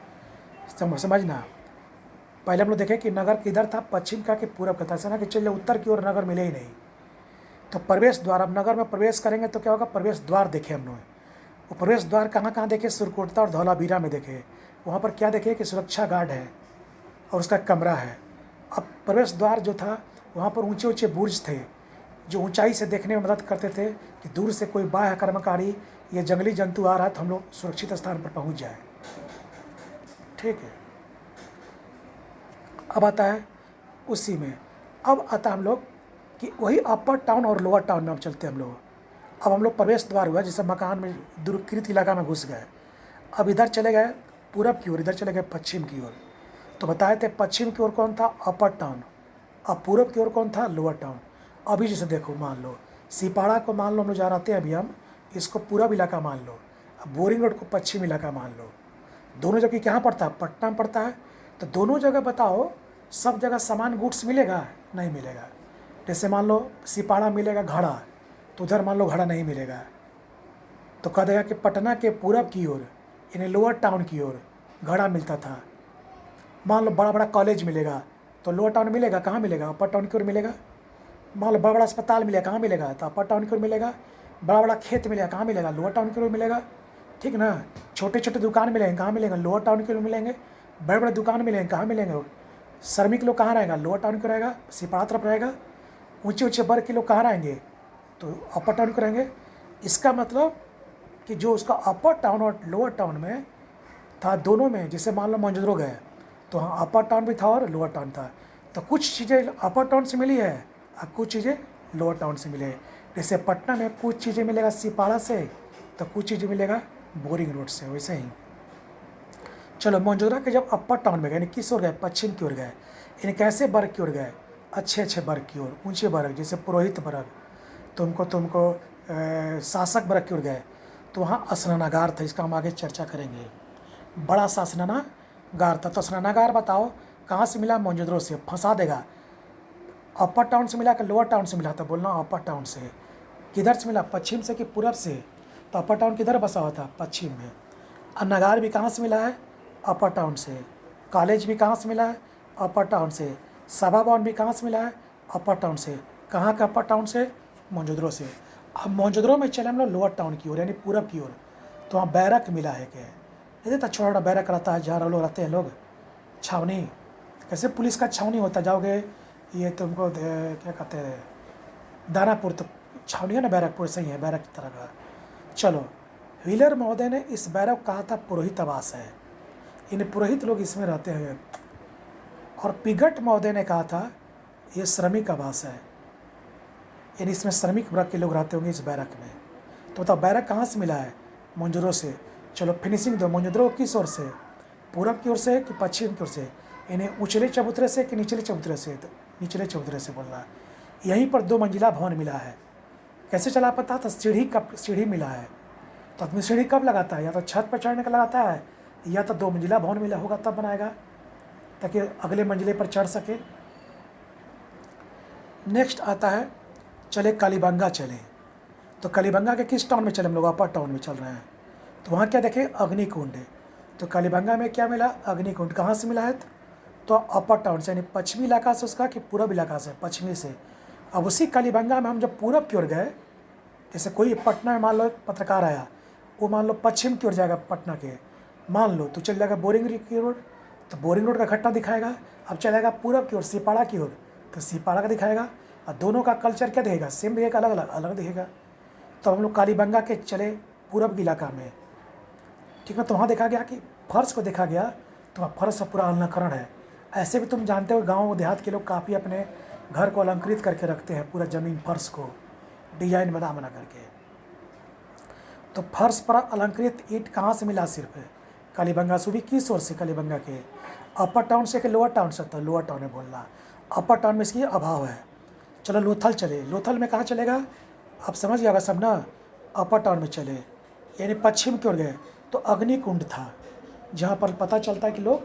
समझना। पहले हम लोग देखें कि नगर किधर था, पश्चिम का कि पूरब का था। ऐसा ना कि चलिए उत्तर की ओर नगर मिले ही नहीं। तो प्रवेश द्वार, अब नगर में प्रवेश करेंगे तो क्या होगा? प्रवेश द्वार देखे हम लोग। वो प्रवेश द्वार कहाँ कहाँ देखे? सुरकोटता और धौलावीरा में देखे। वहाँ पर क्या देखे कि सुरक्षा गार्ड है और उसका कमरा है। अब प्रवेश द्वार जो था वहाँ पर ऊंचे ऊंचे बुर्ज थे जो ऊंचाई से देखने में मदद करते थे कि दूर से कोई बाह्य आक्रमणकारी या जंगली जंतु आ रहा है तो हम लोग सुरक्षित स्थान पर पहुँच जाए। ठीक है। अब आता है उसी में, अब आता हम लोग कि वही अपर टाउन और लोअर टाउन में अब चलते हैं हम लोग। अब हम लोग प्रवेश द्वार हुआ, जैसे मकान में दुर्गीकृत इलाका में घुस गए। अब इधर चले गए पूरब की ओर, इधर चले गए पश्चिम की ओर। तो बताए थे पश्चिम की ओर कौन था? अपर टाउन। अब पूरब की ओर कौन था? Lower town. अभी जैसे देखो, मान लो सिपाड़ा को मान लो हम लोग जा रहते हैं अभी, हम इसको पूरब इलाका मान लो। अब बोरिंग रोड को पश्चिम इलाका मान लो। दोनों जगह कहाँ पड़ता है? पटना में पड़ता है। तो दोनों जगह बताओ, सब जगह समान गुड्स मिलेगा? नहीं मिलेगा। जैसे मान लो सिपाड़ा मिलेगा घड़ा, तो उधर मान लो घड़ा नहीं मिलेगा। तो कह देगा कि पटना के पूरब की ओर यानी लोअर टाउन की ओर घड़ा मिलता था। मान लो बड़ा बड़ा कॉलेज मिलेगा तो लोअर टाउन मिलेगा? कहाँ मिलेगा? अपर टाउन की ओर मिलेगा। मान लो बड़ा बड़ा अस्पताल मिलेगा, कहाँ मिलेगा? तो अपर टाउन की ओर मिलेगा। बड़ा बड़ा खेत मिलेगा, कहाँ मिलेगा? लोअर टाउन की ओर मिलेगा। ठीक ना? छोटे छोटे दुकान मिलेंगे, कहाँ मिलेंगे? लोअर टाउन की ओर मिलेंगे। बड़े बड़े दुकान मिलेंगे, कहाँ मिलेंगे? श्रमिक लोग कहाँ रहेगा? लोअर टाउन को रहेगा, सिपाड़ा तरफ रहेगा। ऊंचे ऊंचे वर्ग के लोग कहाँ रहेंगे? तो अपर टाउन को रहेंगे। इसका मतलब कि जो उसका अपर टाउन और लोअर टाउन में था, दोनों में, जैसे मान लो मोहनजोदड़ो गए तो हाँ अपर टाउन भी था और लोअर टाउन था। तो कुछ चीज़ें अपर टाउन से मिली है और कुछ चीज़ें लोअर टाउन से मिले। जैसे पटना में कुछ चीज़ें मिलेगा सिपाड़ा से, तो कुछ चीज़ें मिलेगा बोरिंग रोड से। वैसे ही चलो, मोहनजोदड़ो के जब अपर टाउन में गए, यानी किस ओर गए? पश्चिम की ओर गए। यानी कैसे वर्ग की ओर गए? अच्छे अच्छे वर्ग की ओर, ऊंचे वर्ग, जैसे पुरोहित वर्ग, तुमको शासक वर्ग की ओर गए। तो वहाँ स्नानागार था, इसका हम आगे चर्चा करेंगे। बड़ा सा स्नानागार था। तो स्नानागार बताओ कहाँ से मिला? मोहनजोदड़ो से। फंसा देगा। अपर टाउन से मिला कि लोअर टाउन से मिला? था बोलना अपर टाउन से। किधर से मिला? पश्चिम से कि पूरब से? तो अपर टाउन किधर बसा हुआ था? पश्चिम में। और नगार भी कहाँ से मिला है? अपर टाउन से। कॉलेज भी कहाँ से मिला है? अपर टाउन से। सभा भवन भी कहाँ से मिला है? अपर टाउन से। कहाँ का अपर टाउन से? मोहनजोदड़ो से। अब मोहनजोदड़ो में चले हम लोग लोअर टाउन की ओर यानी पूरब की ओर। तो वहाँ बैरक मिला है क्या? नहीं देता, छोटा छोटा बैरक रहता है जहाँ लोग रहते हैं लोग, छावनी। कैसे पुलिस का छावनी होता, जाओगे ये तुमको क्या कहते हैं, दानापुर, तो छावनी है ना बैरकपुर, सही है, बैरक की तरह का। चलो, व्हीलर महोदय ने इस बैरक को कहा था पुरोहित आवास है, इन पुरोहित लोग इसमें रहते हैं। और पिगट महोदय ने कहा था ये श्रमिक आवास है, यानी इसमें श्रमिक वर्ग के लोग रहते होंगे इस बैरक में। तो बताओ बैरक कहाँ से मिला है? मोहनजोदड़ो से। चलो फिनिशिंग दो, मोहनजोदड़ो किस ओर से? पूरब की ओर से कि पश्चिम की ओर से? यानी ऊंचले चबूतरे से कि निचले चबूतरे से? तो निचले चबूतरे से बोलना। यहीं पर 2 मंजिला भवन मिला है। कैसे चला पता? था सीढ़ी मिला है। तो आदमी सीढ़ी कब लगाता है? या तो छत पर चढ़ने का लगाता है, या तो 2 मंजिला भवन मिला होगा तब बनाएगा, ताकि अगले मंजिले पर चढ़ सके। नेक्स्ट आता है, चले कालीबंगा चले। तो कालीबंगा के किस टाउन में चले हम लोग? अपर टाउन में चल रहे हैं। तो वहाँ क्या देखें? अग्निकुंड। तो कालीबंगा में क्या मिला? अग्निकुंड। कहाँ से मिला है? तो अपर टाउन से, यानी पश्चिमी इलाका से उसका कि पूरब इलाका से? पश्चिमी से। अब उसी कालीबंगा में हम जब पूरब की ओर गए, जैसे कोई पटना में मान लो पत्रकार आया, वो मान लो पश्चिम की ओर जाएगा पटना के, मान लो तो चल जाएगा बोरिंग की रोड, तो बोरिंग रोड का घट्टा दिखाएगा। अब चलेगा पूरब की ओर सिपाड़ा की ओर, तो सिपाड़ा का दिखाएगा। और दोनों का कल्चर क्या दिखेगा? सेम दिखेगा, अलग अलग अलग दिखेगा। तो हम लोग कालीबंगा के चले पूरब इलाका में, ठीक है। तो वहाँ देखा गया कि फर्श को देखा गया, तो वहाँ फर्श पूरा अलंकरण है। ऐसे भी तुम जानते हो गांव देहात के लोग काफ़ी अपने घर को अलंकृत करके रखते हैं, पूरा ज़मीन फर्श को डिजाइन बना बना करके। तो फर्श पर अलंकृत ईंट कहाँ से मिला? सिर्फ कालीबंगा से। भी किस ओर से? कालीबंगा के अपर टाउन से कि लोअर टाउन से? तो लोअर टाउन में बोलना। अपर टाउन में इसकी अभाव है। चलो लोथल चले। लोथल में कहाँ चलेगा? आप समझ गया सब ना। अपर टाउन में चले, यानी पश्चिम की ओर गए तो अग्निकुंड था। जहाँ पर पता चलता है कि लोग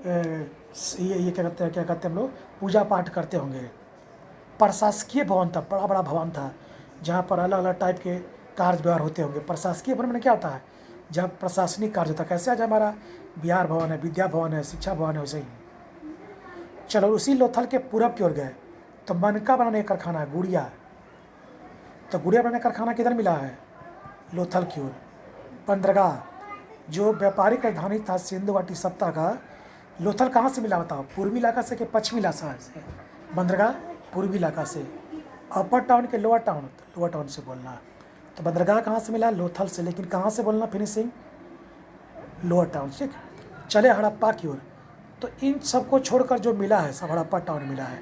ये क्या कहते हैं हम लोग पूजा पाठ करते होंगे। प्रशासकीय भवन था, बड़ा बड़ा भवन था जहाँ पर अलग अलग टाइप के कार्य व्यवहार होते होंगे। प्रशासकीय भवन में क्या होता है, जब प्रशासनिक कार्य होता है, कैसे आज हमारा बिहार भवन है, विद्या भवन है, शिक्षा भवन है, वैसे ही। चलो उसी लोथल के पूरब की ओर गए तो मनका बनाने का कारखाना है, गुड़िया। तो गुड़िया बनाने का कारखाना किधर मिला है, लोथल की ओर। बंदरगाह जो व्यापारिक राजधानी था सिंधु घाटी सत्ता का, लोथल कहाँ से मिला बताओ, पूर्वी इलाका से कि पश्चिमी इलाका से। बंदरगाह पूर्वी इलाका से। अपर टाउन के लोअर टाउन, तो लोअर टाउन से बोलना। तो बंदरगाह कहाँ से मिला, लोथल से, लेकिन कहाँ से बोलना फिनिशिंग, लोअर टाउन। ठीक, चले हड़प्पा की ओर। तो इन सबको छोड़कर जो मिला है सब हड़प्पा टाउन मिला है,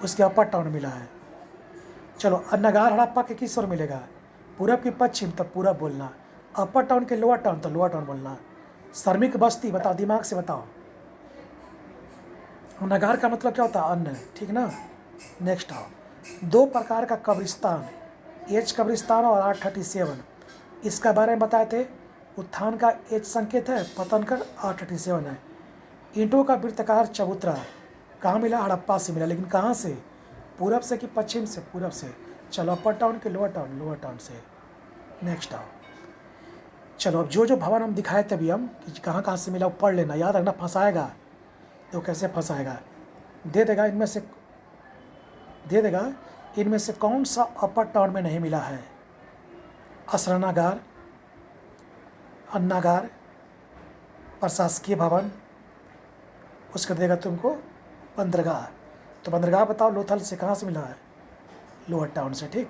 उसके अपर टाउन मिला है। चलो नगार हड़प्पा के किस ओर मिलेगा, पूरब की पश्चिम, तब पूरब बोलना। अपर टाउन के लोअर टाउन, तो लोअर टाउन बोलना। श्रमिक बस्ती बताओ, दिमाग से बताओ। नगार का मतलब क्या होता है, अन्न, ठीक ना। नेक्स्ट आओ, 2 प्रकार का कब्रिस्तान, एच कब्रिस्तान और R37, इसका बारे में बताए थे। उत्थान का एच संकेत है, पतन का R37 है। ईंटों का वृत्ताकार चबूतरा कहाँ मिला, हड़प्पा से मिला, लेकिन कहाँ से, पूरब से कि पश्चिम से, पूरब से। चलो अपर टाउन के लोअर टाउन, लोअर टाउन से। नेक्स्ट आओ, चलो अब जो जो भवन हम दिखाए थे अभी हम कि कहाँ कहाँ से मिला वो पढ़ लेना, याद रखना, फंसाएगा तो कैसे फंसाएगा। दे देगा इनमें से कौन सा अपर टाउन में नहीं मिला है, असरणागार, अन्नागार, प्रशासकीय भवन, उसका देगा तुमको बंदरगाह। तो बंदरगाह बताओ लोथल से कहाँ से मिला है, लोअर टाउन से। ठीक,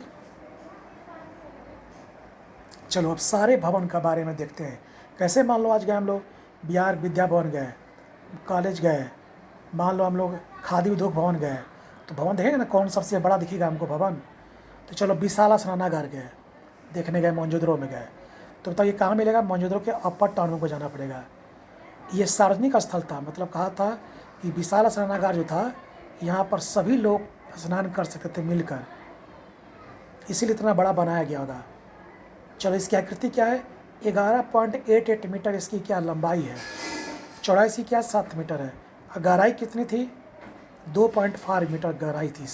चलो अब सारे भवन का बारे में देखते हैं। कैसे, मान लो आज गए हम लोग बिहार विद्या भवन गए, कॉलेज गए, मान लो हम लोग खादी उद्योग भवन गए, तो भवन देखेंगे ना कौन सबसे बड़ा दिखेगा हमको भवन। तो चलो विशाला स्नानागार गए, देखने गए, मोहनजोदड़ो में गए, तो बताइए कहाँ मिलेगा, मोहनजोदड़ो के अपर टाउन में को जाना पड़ेगा। ये सार्वजनिक स्थल था, मतलब कहा था कि विशाला स्नानागार जो था यहाँ पर सभी लोग स्नान कर सकते थे मिलकर, इसीलिए इतना बड़ा बनाया गया होगा। चलो इसकी आकृति क्या है, 11.88 मीटर इसकी क्या लंबाई है, चौड़ाई इसकी क्या 7 मीटर है, और गहराई कितनी थी, 2.5 मीटर गहराई थी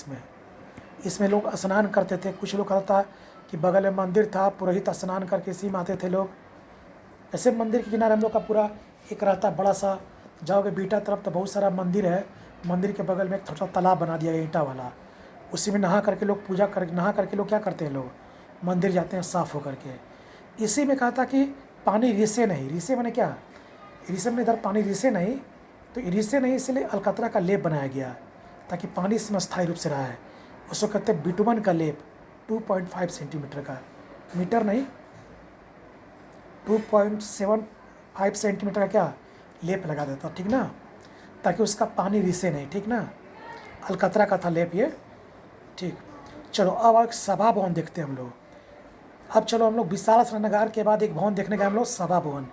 इसमें लोग स्नान करते थे। कुछ लोग कहता था कि बगल में मंदिर था, पुरोहित स्नान करके इसी में आते थे लोग। ऐसे मंदिर के किनारे हम लोग का पूरा एक रहता बड़ा सा, जाओगे बीटा तरफ तो बहुत सारा मंदिर है, मंदिर के बगल में एक छोटा तालाब बना दिया है ईंटा वाला, उसी में नहा करके लोग पूजा कर, नहा करके लोग क्या करते हैं, लोग मंदिर जाते हैं साफ़ होकर के। इसी में कहा था कि पानी रिसे नहीं, रिसे मैंने क्या, रिसे में इधर पानी रिसे नहीं, तो रिसे नहीं इसलिए अलकतरा का लेप बनाया गया ताकि पानी इसमें स्थायी रूप से रहा है। उसको कहते हैं बिटुमन का लेप, 2.5 सेंटीमीटर का, मीटर नहीं 2.75 सेंटीमीटर का क्या लेप लगा देता, ठीक ना, ताकि उसका पानी रिसे नहीं, ठीक ना। अलकतरा का था लेप ये। ठीक, चलो अब एक सभा भवन देखते हैं हम लोग। अब चलो हम लोग विशाल स्नानागार के बाद एक भवन देखने गए हम लोग, सभा भवन।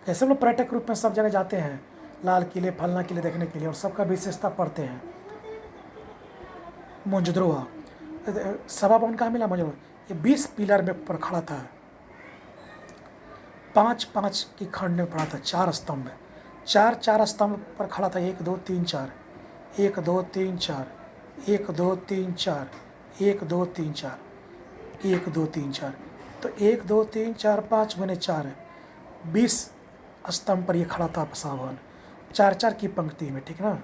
कैसे हम लोग पर्यटक रूप में सब जगह जाते हैं, लाल किले, फलना किले देखने के लिए, और सबका विशेषता पढ़ते हैं। मोहनजोदड़ो सभा भवन कहाँ मिला, मोहनजोदड़ो, ये 20 पिलर में पर खड़ा था, 5-5 की खंड में पड़ा था, 4 स्तंभ, 4 स्तंभ पर खड़ा था, 1 2 3 4, 1 2 3 4, 1 2 3 4, 1 2 3 4, 1 2 3 4, तो 1 2 3 4 5 गुने 4 है, 20 स्तंभ पर ये खड़ा था सभा भवन, 4-4 की पंक्ति में, ठीक ना,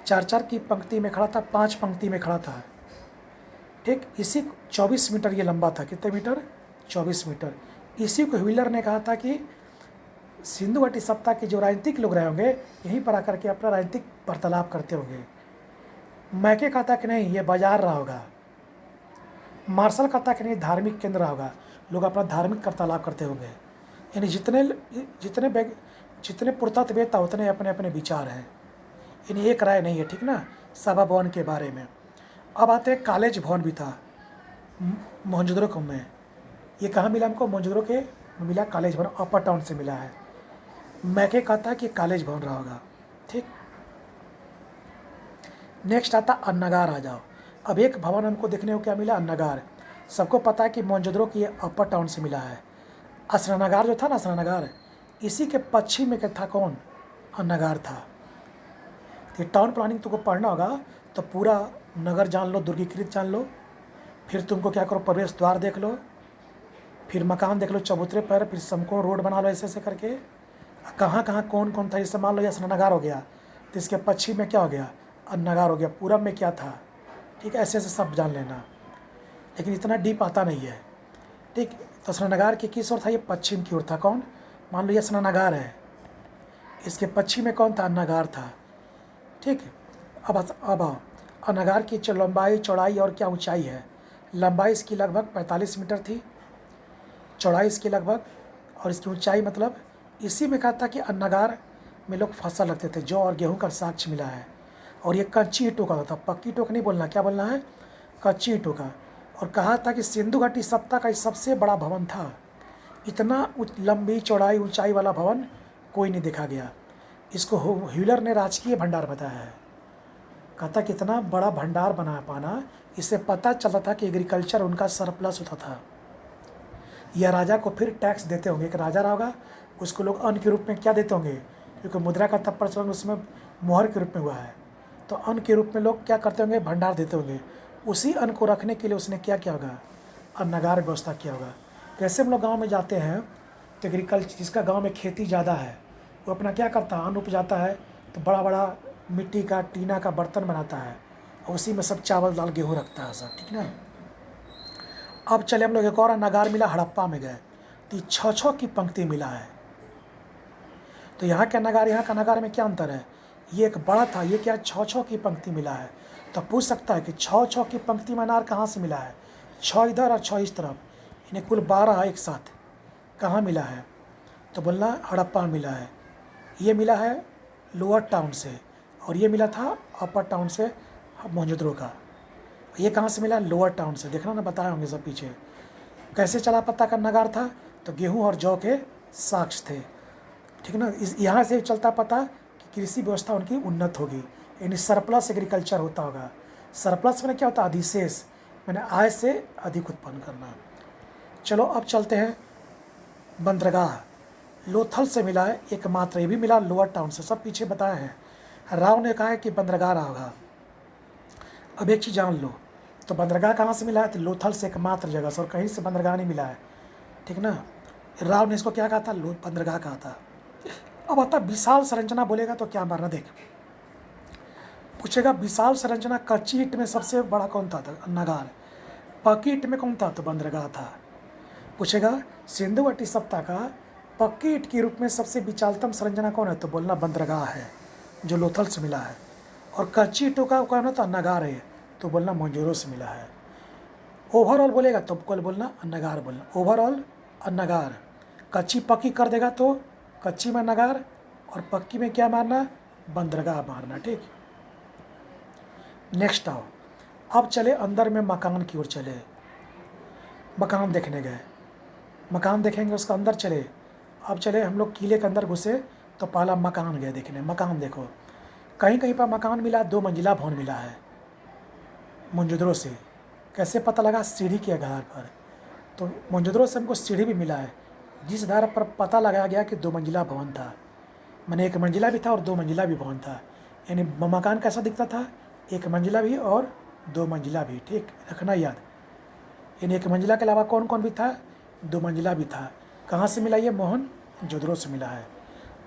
4-4 की पंक्ति में खड़ा था, 5 पंक्ति में खड़ा था। ठीक, इसी 24 मीटर ये लंबा था, कितने मीटर, 24 मीटर। इसी को व्हीलर ने कहा था कि सिंधु घाटी सप्ताह के जो राजनीतिक लोग रहे होंगे यहीं पर आकर के अपना राजनीतिक वार्तालाप करते होंगे। मैके कहता कि नहीं ये बाजार रहा होगा, मार्शल कहता कि नहीं धार्मिक केंद्र रहा होगा, लोग अपना धार्मिक वार्तालाप करते होंगे। यानी जितने पुरातत्ववेत्ता उतने अपने अपने विचार हैं, यानी एक राय नहीं है, ठीक ना, सभा भवन के बारे में। अब आते हैं कॉलेज भवन भी था मोहनजोदड़ो में, ये कहाँ मिला हमको, मोहनजोदड़ो के मिला कॉलेज भवन, अपर टाउन से मिला है। मैके कहता है कि कॉलेज भवन रहा होगा। ठीक, नेक्स्ट आता अन्नागार, आ जाओ। अब एक भवन हमको देखने को क्या मिला, अन्नागार। सबको पता है कि मोहनजोदड़ो की अपर टाउन से मिला है। स्नानागार जो था ना, स्नानागार, इसी के पश्चिम में था कौन, नगार था। तो टाउन प्लानिंग तुमको पढ़ना होगा तो पूरा नगर जान लो, दुर्गीकृत जान लो, फिर तुमको क्या करो, प्रवेश द्वार देख लो, फिर मकान देख लो चबूतरे पर, फिर समकोण रोड बना लो ऐसे ऐसे करके, कहाँ कहाँ कौन कौन था, जैसे मान लो जैसे नगार हो गया तो इसके पश्चिम में क्या हो गया, नगार हो गया, पूरब में क्या था, ठीक है, ऐसे ऐसे सब जान लेना, लेकिन इतना डीप आता नहीं है, ठीक। तो स्नानगार के किस ओर था, ये पश्चिम की ओर था। कौन, मान लो ये स्नानगार है, इसके पश्चिम में कौन था, नगार था, ठीक। अब आओ, नगार की लंबाई चौड़ाई और क्या ऊंचाई है। लंबाई इसकी लगभग 45 मीटर थी, चौड़ाई इसकी लगभग, और इसकी ऊंचाई मतलब इसी में कहा था कि अन्नगार में लोग फसल रखते थे, जौ और गेहूं का साक्ष्य मिला है। और ये कच्ची ईंटों का था, पक्की ईंटों का नहीं बोलना, क्या बोलना है, कच्ची ईंटों का। और कहा था कि सिंधु घाटी सप्ताह का सबसे बड़ा भवन था, इतना लंबी चौड़ाई ऊंचाई वाला भवन कोई नहीं देखा गया। इसको ह्यूलर ने राजकीय भंडार बताया है। कहता कितना बड़ा भंडार बना पाना, इससे पता चलता था कि एग्रीकल्चर उनका सरप्लस होता था। यह राजा को फिर टैक्स देते होंगे, एक राजा रहा होगा, उसको लोग अन्न के रूप में क्या देते होंगे, क्योंकि मुद्रा का तब प्रचलन उसमें मुहर के रूप में हुआ है, तो अन्न के रूप में लोग क्या करते होंगे, भंडार देते होंगे। उसी अन्न को रखने के लिए उसने क्या किया होगा, अन्नगार व्यवस्था किया होगा। कैसे हम लोग गाँव में जाते हैं तो एग्रीकल्चर, जिसका गाँव में खेती ज़्यादा है वो अपना क्या करता है, अन्न उपजाता है तो बड़ा बड़ा मिट्टी का टीना का बर्तन बनाता है और उसी में सब चावल दाल गेहूँ रखता है सब, ठीक ना। अब चले हम लोग एक और नगार मिला, हड़प्पा में गए तो 6-6 की पंक्ति मिला है। तो यहाँ का नगार, यहाँ का नगार में क्या अंतर है, ये एक बड़ा था, ये क्या 6-6 की पंक्ति मिला है। तो पूछ सकता है कि 6-6 की पंक्ति में अनार कहाँ से मिला है, 6 इधर और 6 इस तरफ, इन्हें कुल 12 एक साथ कहाँ मिला है, तो बोलना हड़प्पा में मिला है। ये मिला है लोअर टाउन से और ये मिला था अपर टाउन से, मोहनजोदड़ो का। ये कहाँ से मिला, लोअर टाउन से, देखना ना बताए होंगे सब पीछे। कैसे चला पता का नगार था, तो गेहूं और जौ के साक्ष्य थे, ठीक ना। इस यहाँ से चलता पता कि कृषि व्यवस्था उनकी उन्नत होगी, यानी सरप्लस एग्रीकल्चर होता होगा। सरप्लस में क्या होता है, अधिशेष, मैंने आय से अधिक उत्पन्न करना। चलो अब चलते हैं बंदरगाह, लोथल से मिला है एकमात्र, ये भी मिला लोअर टाउन से, सब पीछे बताए हैं। राव ने कहा है कि बंदरगाह रहा होगा। अब एक चीज़ जान लो, तो बंदरगाह कहाँ से मिला है, तो लोथल से एकमात्र जगह से, और कहीं से बंदरगाह नहीं मिला है, ठीक ना। राव ने इसको क्या कहा था, बंदरगाह कहा था। अब आता विशाल संरचना, बोलेगा तो क्या मारना, देख पूछेगा विशाल संरचना कच्ची ईंट में सबसे बड़ा कौन था, नगार। पक्की ईंट में कौन था, तो बंदरगाह था। पूछेगा सिंधु घाटी सप्ताह का पक्की ईंट के रूप में सबसे विशालतम संरचना कौन है, तो बोलना बंदरगाह है जो लोथल से मिला है। और कच्ची ईंटों का कौन होता, नगार है, तो बोलना मोहनजोदड़ो से मिला है। ओवरऑल बोलेगा तो कल बोलना नगार, बोलना ओवरऑल नगार। कच्ची पक्की कर देगा तो कच्ची में नगार और पक्की में क्या मारना, बंदरगाह मारना, ठीक। नेक्स्ट आओ, अब चले अंदर में मकान की ओर चले, मकान देखने गए, मकान देखेंगे उसका अंदर चले। अब चले हम लोग किले के अंदर घुसे तो पहला मकान गए देखने, मकान देखो, कहीं कहीं पर मकान मिला, 2 मंजिला भवन मिला है मोहनजोदड़ो से। कैसे पता लगा, सीढ़ी के आधार पर, तो मोहनजोदड़ो से हमको सीढ़ी भी मिला है, जिस आधार पर पता लगाया गया कि 2 मंजिला भवन था, मैंने 1 मंजिला भी था और 2 मंजिला भी भवन था। यानी मकान कैसा दिखता था, 1 मंजिला भी और 2 मंजिला भी, ठीक रखना याद। यानी 1 मंजिला के अलावा कौन कौन भी था, 2 मंजिला भी था। कहाँ से मिला, ये मोहनजोदड़ो से मिला है।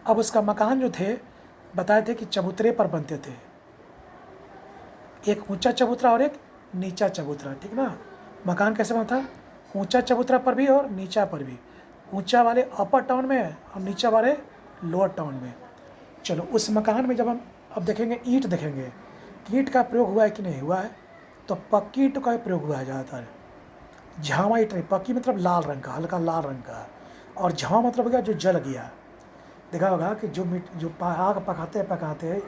अब उसका मकान जो थे बताए थे कि चबूतरे पर बनते थे, एक ऊंचा चबूतरा और एक नीचा चबूतरा, ठीक ना। मकान कैसे बना था, ऊंचा चबूतरा पर भी और नीचा पर भी, ऊंचा वाले अपर टाउन में और नीचा वाले लोअर टाउन में। चलो उस मकान में जब हम अब देखेंगे, ईंट देखेंगे, ईंट का प्रयोग हुआ है कि नहीं हुआ है, तो पक्की ईंट का प्रयोग हुआ है ज़्यादातर। झावा ईंट नहीं, पक्की मतलब लाल रंग का, हल्का लाल रंग का, और झावा मतलब हो गया जो जल गया। देखा होगा कि जो आग पकाते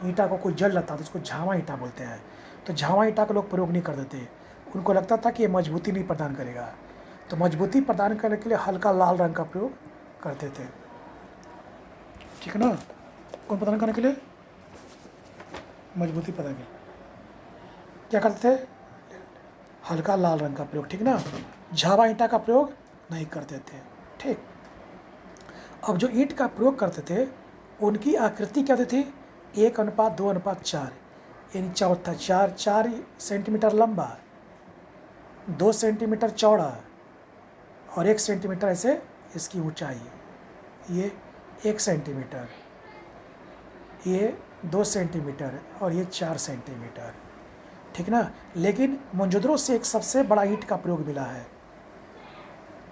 ईंटा को कोई जल लेता तो उसको झावा ईंटा बोलते हैं। तो झावा ईंटा का लोग प्रयोग नहीं करते थे, उनको लगता था कि ये मजबूती नहीं प्रदान करेगा, तो मजबूती प्रदान करने के लिए हल्का लाल रंग का प्रयोग करते थे, ठीक है ना। कौन प्रदान करने के लिए, मजबूती प्रदान के क्या करते थे, हल्का लाल रंग का प्रयोग, ठीक ना। झावा ईंटा का प्रयोग नहीं करते थे, ठीक। अब जो ईंट का प्रयोग करते थे उनकी आकृति क्या होती थी? 1:2:4, यानी चौथा 4 सेंटीमीटर लंबा, 2 सेंटीमीटर चौड़ा और 1 सेंटीमीटर ऐसे इसकी ऊंचाई। ये 1 सेंटीमीटर, ये 2 सेंटीमीटर और ये 4 सेंटीमीटर, ठीक ना। लेकिन मोहनजोदड़ो से एक सबसे बड़ा ईंट का प्रयोग मिला है,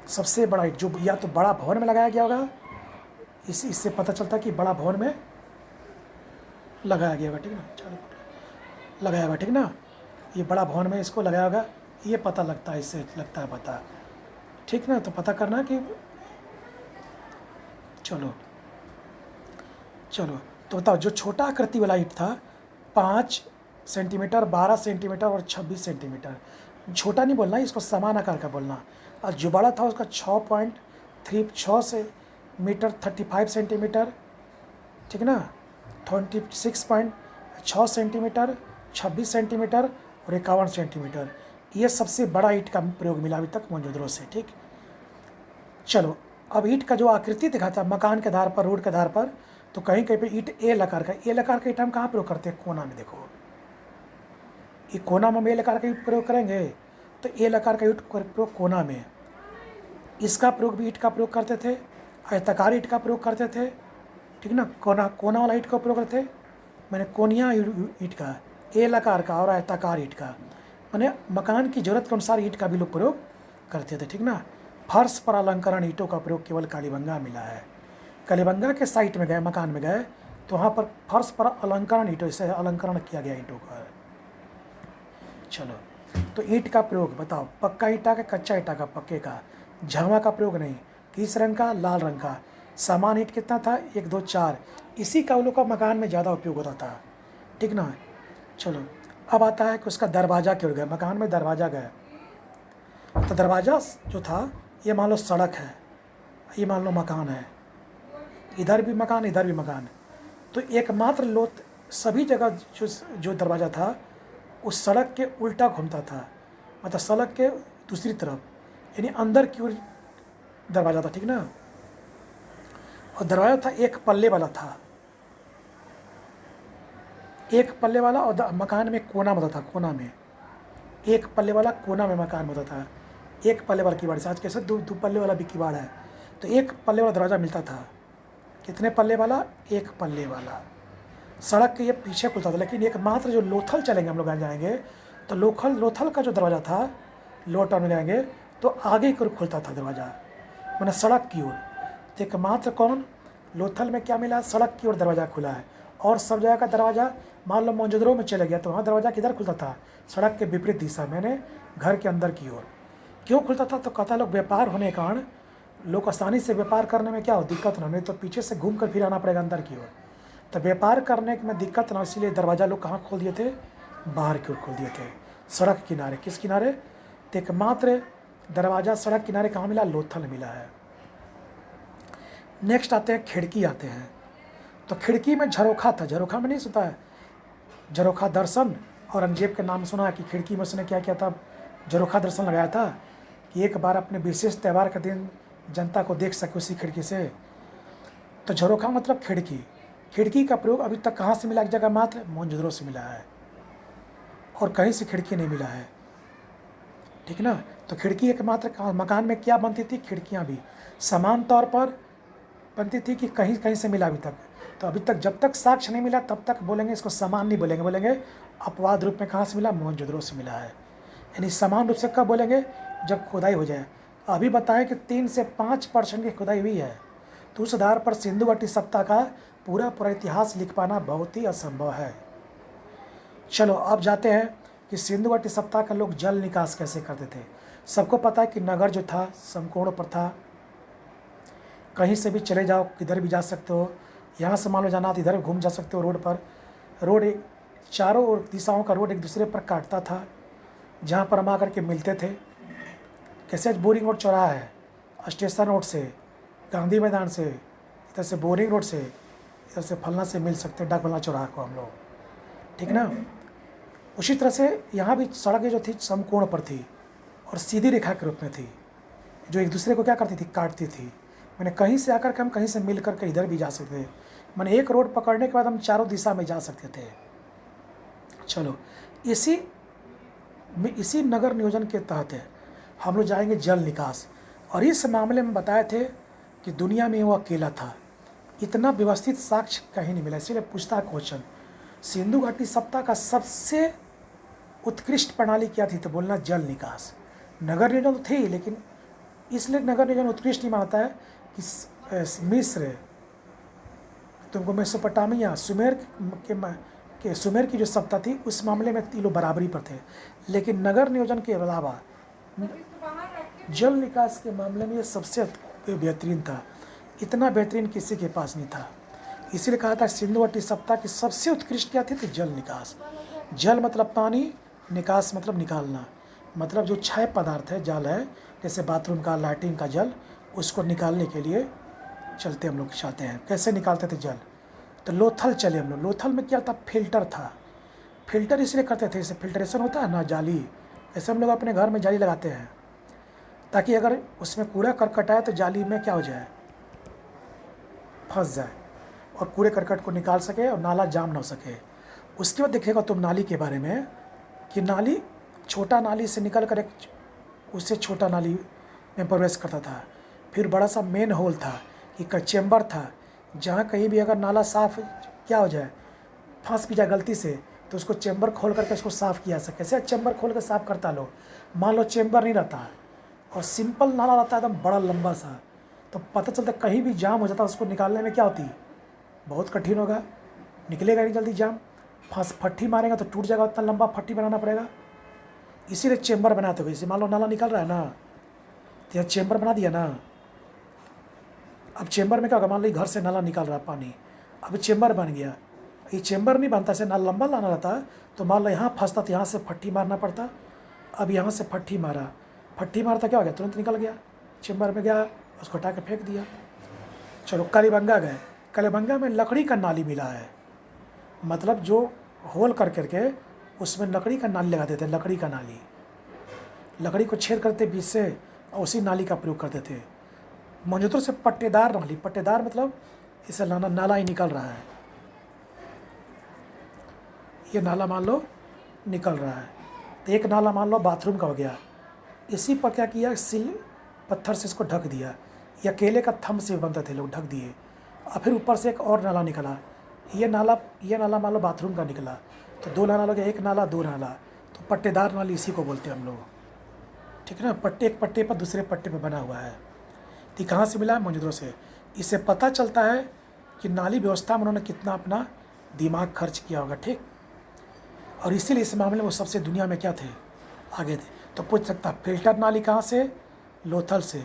सबसे बड़ा ईंट, जो या तो बड़ा भवन में लगाया गया होगा, इससे पता चलता है कि बड़ा भवन में लगाया गया होगा, ठीक ना, लगाया होगा, ठीक ना। ये बड़ा भवन में इसको लगाया होगा, ये पता लगता है, इससे लगता है पता, ठीक ना। तो पता करना कि चलो तो बताओ, जो छोटा आकृति वाला ईंट था 5 सेंटीमीटर, 12 सेंटीमीटर और 26 सेंटीमीटर, छोटा नहीं बोलना, इसको समान आकार का बोलना। और जो बड़ा था उसका 6 से मीटर 35 सेंटीमीटर, ठीक ना, 26.6 सेंटीमीटर, 26 सेंटीमीटर और 51 सेंटीमीटर। ये सबसे बड़ा ईंट का प्रयोग मिला अभी तक मोहनजोदड़ो से, ठीक। चलो, अब ईंट का जो आकृति दिखा था मकान के आधार पर, रोड के आधार पर, तो कहीं कहीं पे ईंट एल आकार का ईंट हम कहाँ प्रयोग करते हैं? कोना में। देखो, ये कोना में एल आकार का ईंट प्रयोग करेंगे, तो एल आकार का ईंट प्रयोग कोना में। इसका प्रयोग भी ईंट का प्रयोग करते थे, आयताकार ईंट का प्रयोग करते थे, ठीक ना। कोना वाला ईंट का प्रयोग करते थे, मैंने कोनिया ईंट का, एल आकार का और आयताकार ईंट का, मैंने मकान की जरूरत के अनुसार ईंट का भी लोग प्रयोग करते थे, ठीक ना। फर्श पर अलंकरण ईंटों का प्रयोग केवल कालीबंगा मिला है। कालीबंगा के साइट में गए, मकान में गए, तो वहाँ पर फर्श पर अलंकरण ईंटों से अलंकरण किया गया ईंटों का। चलो, तो ईंट का प्रयोग बताओ, पक्का ईंटा का, कच्चा ईंटा का? पक्के का। झावा का प्रयोग नहीं, किस रंग का? लाल रंग का। सामान ईंट कितना था? 1, 2, 4। इसी का लोग का मकान में ज़्यादा उपयोग होता था, ठीक ना। चलो, अब आता है कि उसका दरवाज़ा क्यों गया, मकान में दरवाज़ा गया। तो दरवाज़ा जो था, ये मान लो सड़क है, ये मान लो मकान है, इधर भी मकान, इधर भी मकान, तो एकमात्र लोथ सभी जगह जो दरवाज़ा था उस सड़क के उल्टा घूमता था, मतलब सड़क के दूसरी तरफ, यानी अंदर की ओर दरवाज़ा था, ठीक ना। और दरवाज़ा था एक पल्ले वाला था, एक पल्ले वाला, और मकान में कोना होता था, कोना में एक पल्ले वाला कोना में मकान होता था। एक पल्ले वाला किवाड़ से, आज कैसे दो पल्ले वाला भी किवाड़ है, तो एक पल्ले वाला दरवाज़ा मिलता था। कितने पल्ले वाला? एक पल्ले वाला। सड़क के ये पीछे खुलता था, लेकिन एकमात्र जो लोथल चलेंगे हम लोग जाएंगे, तो लोथल का जो दरवाज़ा था, लोअर टाउन में जाएंगे तो आगे की ओर खुलता था दरवाज़ा, मैंने सड़क की ओर। तो एकमात्र कौन? लोथल में क्या मिला? सड़क की ओर दरवाज़ा खुला है। और सब जगह का दरवाज़ा, मान लो मोहनजोदड़ो में चले गया तो वहाँ दरवाज़ा किधर खुलता था? सड़क के विपरीत दिशा, मैंने घर के अंदर की ओर। क्यों खुलता था? तो कहता लोग व्यापार होने के कारण लोग आसानी से व्यापार करने में क्या हो, दिक्कत ना, नहीं तो पीछे से घूम कर फिर आना पड़ेगा अंदर की ओर। तो व्यापार करने में दिक्कत ना, इसीलिए दरवाज़ा लोग कहाँ खोल दिए थे? बाहर की ओर खोल दिए थे, सड़क किनारे। किस किनारे? तो एकमात्र दरवाज़ा सड़क किनारे कहाँ मिला? लोथल मिला है। नेक्स्ट आते हैं खिड़की आते हैं। तो खिड़की में झरोखा था, झरोखा में नहीं सुनता है, झरोखा दर्शन, औरंगजेब के नाम सुना है कि खिड़की में उसने क्या किया था? झरोखा दर्शन लगाया था कि एक बार अपने विशेष त्यौहार के दिन जनता को देख सके उसी खिड़की से। तो झरोखा मतलब खिड़की। खिड़की का प्रयोग अभी तक कहाँ से मिला? एक जगह मात्र मोहनजोदड़ो से मिला है, और कहीं से खिड़की नहीं मिला है, ठीक ना। तो खिड़की एकमात्र मकान में क्या बनती थी? खिड़कियाँ भी समान तौर पर बनती थी कि कहीं कहीं से मिला अभी तक। तो अभी तक जब तक साक्ष्य नहीं मिला तब तक बोलेंगे इसको समान नहीं बोलेंगे, बोलेंगे अपवाद रूप में कहाँ से मिला? मोहनजोदड़ो से मिला है। यानी समान रूप से कब बोलेंगे? जब खुदाई हो जाए। अभी बताएं कि 3 से 5% की खुदाई हुई है, तो उस आधार पर सिंधु घाटी सप्ताह का पूरा इतिहास लिख पाना बहुत ही असंभव है। चलो, अब जाते हैं कि सिंधु घाटी सप्ताह का लोग जल निकास कैसे करते थे। सबको पता है कि नगर जो था समकोण पर था, कहीं से भी चले जाओ, किधर भी जा सकते हो। यहाँ से मान लो जाना तो इधर घूम जा सकते हो रोड पर। रोड एक चारों ओर दिशाओं का रोड एक दूसरे पर काटता था, जहाँ पर हम आकर के मिलते थे। कैसे? बोरिंग रोड चौराहा है, स्टेशन रोड से, गांधी मैदान से, इधर से बोरिंग रोड से, इधर से फलना से मिल सकते हैं, डाक बंगला चौराहा को हम लोग, ठीक ना। उसी तरह से यहाँ भी सड़कें जो थी समकोण पर थी और सीधी रेखा के रूप में थी, जो एक दूसरे को क्या करती थी? काटती थी। मैंने कहीं से आकर के हम कहीं से मिल करके इधर भी जा सकते थे, मैंने एक रोड पकड़ने के बाद हम चारों दिशा में जा सकते थे। चलो, इसी नगर नियोजन के तहत हम लोग जाएंगे जल निकास। और इस मामले में बताए थे कि दुनिया में वो अकेला था, इतना व्यवस्थित साक्ष्य कहीं नहीं मिला। इसीलिए पूछता है क्वेश्चन, सिंधु घाटी सप्ताह का सबसे उत्कृष्ट प्रणाली क्या थी? तो बोलना जल निकास। नगर नियोजन तो थी, लेकिन इसलिए नगर नियोजन उत्कृष्ट नहीं मानता है कि मिस्र, तुमको मेसोपोटामिया, सुमेर की जो सत्ता थी उस मामले में तीनों बराबरी पर थे। लेकिन नगर नियोजन के अलावा जल निकास के मामले में ये सबसे बेहतरीन था। इतना बेहतरीन किसी के पास नहीं था। इसीलिए कहा था सिंधु घाटी सप्ताह की सबसे उत्कृष्ट क्या थी? तो जल निकास। जल मतलब पानी, निकास मतलब निकालना। मतलब जो क्षय पदार्थ है, जल है, जैसे बाथरूम का, लैट्रिन का जल, उसको निकालने के लिए चलते हम लोग चाहते हैं। कैसे निकालते थे जल? तो लोथल चले हम लोग। लोथल में क्या था? फिल्टर था। फिल्टर इसलिए करते थे, जैसे फिल्ट्रेशन होता है ना, जाली, ऐसे हम लोग अपने घर में जाली लगाते हैं ताकि अगर उसमें कूड़ा करकट आए तो जाली में क्या हो जाए, फंस जाए और कूड़े करकट को निकाल सके और नाला जाम ना हो सके। उसके बाद देखिएगा तुम नाली के बारे में कि नाली, छोटा नाली से निकल कर एक उससे छोटा नाली में प्रवेश करता था। फिर बड़ा सा मेन होल था, एक चेम्बर था, जहाँ कहीं भी अगर नाला साफ़ क्या हो जाए, फंस भी जाए गलती से, तो उसको चेम्बर खोल करके उसको साफ़ किया सके। कैसे चेम्बर खोल कर साफ़ करता लो? मान लो चेम्बर नहीं रहता और सिंपल नाला रहता है एकदम बड़ा लंबा सा, तो पता चलता कहीं भी जाम हो जाता, उसको निकालने में क्या होती, बहुत कठिन होगा, निकलेगा नहीं जल्दी जाम। फट्टी मारेगा तो टूट जाएगा, उतना लंबा फट्टी बनाना पड़ेगा। इसीलिए चेम्बर बनाते हुए, जैसे मान लो नाला निकल रहा है ना, तो यहाँ चेम्बर बना दिया ना। अब चेम्बर में क्या होगा, मान लो घर से नाला निकल रहा है पानी, अब चेम्बर बन गया। ये चेम्बर नहीं बनता, से नाला लंबा लाना रहता है, तो मान लो यहाँ फंसता तो यहाँ से फट्टी मारना पड़ता। अब यहाँ से फट्टी मारता क्या हो गया, तुरंत निकल गया, चेम्बर में गया, उसको हटा के फेंक दिया। चलो कालीबंगा गए, कालीबंगा में लकड़ी का नाली मिला है, मतलब जो होल कर करके उसमें लकड़ी का नाली लगाते थे। लकड़ी का नाली, लकड़ी को छेद करते बीच से और उसी नाली का प्रयोग करते थे। मंजूतर से पट्टेदार नाली, पट्टेदार मतलब इसे नाला ही निकल रहा है, ये नाला मान लो निकल रहा है, तो एक नाला मान लो बाथरूम का हो गया। इसी पर क्या किया, सिल पत्थर से इसको ढक दिया, या केले का थंब से बनते थे लोग, ढक दिए। और फिर ऊपर से एक और नाला निकला, ये नाला मान लो बाथरूम का निकला, तो दो नाला हो गया, एक नाला दो नाला, तो पट्टेदार नाली इसी को बोलते हैं हम लोग, ठीक है ना। पट्टे एक पट्टे पर दूसरे पट्टे पर बना हुआ है। तो कहाँ से मिला है? मौजूदों से। इससे पता चलता है कि नाली व्यवस्था में उन्होंने कितना अपना दिमाग खर्च किया होगा, ठीक। और इसीलिए इस मामले में वो सबसे दुनिया में क्या थे, आगे थे। तो पूछ सकता फिल्टर नाली कहाँ से? लोथल से।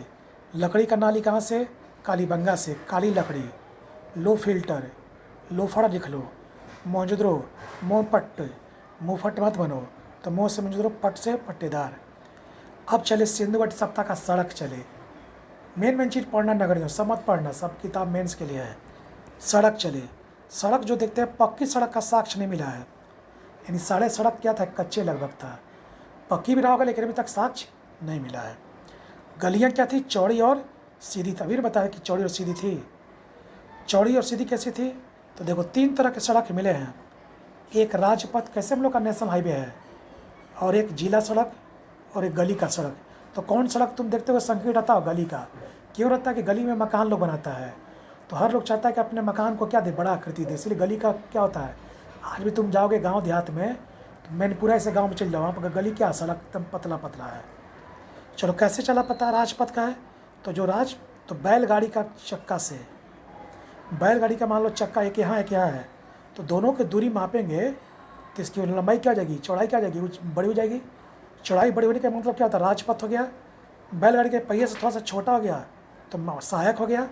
लकड़ी का नाली कहाँ से? कालीबंगा से। काली लकड़ी, लो फिल्टर, लोफड़ा लिख लो। मौजूदरो, मोहपट्ट, मुँहफट मत बनो, तो मोह से मौजूदरो, पट से पट्टेदार। अब चले सिंधु घाटी सप्ताह का सड़क चले। मेन चीज़ पढ़ना नगर नियोजन, सब मत पढ़ना, सब किताब मेंस के लिए है। सड़क चले, सड़क जो देखते हैं पक्की सड़क का साक्ष्य नहीं मिला है, यानी साढ़े सड़क क्या था, कच्चे लगभग था। पक्की भी रहा होगा लेकिन अभी तक साक्ष्य नहीं मिला है। गलियाँ क्या थी? चौड़ी और सीधी। तभी बताया कि चौड़ी और सीधी थी। चौड़ी और सीधी कैसी थी? तो देखो तीन तरह के सड़क मिले हैं। एक राजपथ, कैसे हम लोग का नेशनल हाईवे है, और एक जिला सड़क और एक गली का सड़क। तो कौन सड़क तुम देखते हो संकीर्ण रहता हो? गली का। क्यों रहता है कि गली में मकान लोग बनाता है, तो हर लोग चाहता है कि अपने मकान को क्या दे, बड़ा आकृति दे, इसलिए गली का क्या होता है। आज भी तुम जाओगे गांव देहात में, तो मैनपुरा ऐसे गांव में चल जाओ, वहाँ पर गली क्या, सड़क एकदम पतला पतला है। चलो कैसे चला पता राजपथ का है, तो जो तो बैलगाड़ी का चक्का से, बैलगाड़ी का मान लो चक्का एक यहाँ है, तो दोनों की दूरी मापेंगे तो इसकी लंबाई क्या हो जाएगी, चौड़ाई क्या हो जाएगी, बड़ी हो जाएगी। चौड़ाई बड़ी होने का मतलब क्या होता है, राजपथ हो गया। बैलगाड़ी के पहिए से थोड़ा सा छोटा हो गया तो सहायक हो गया,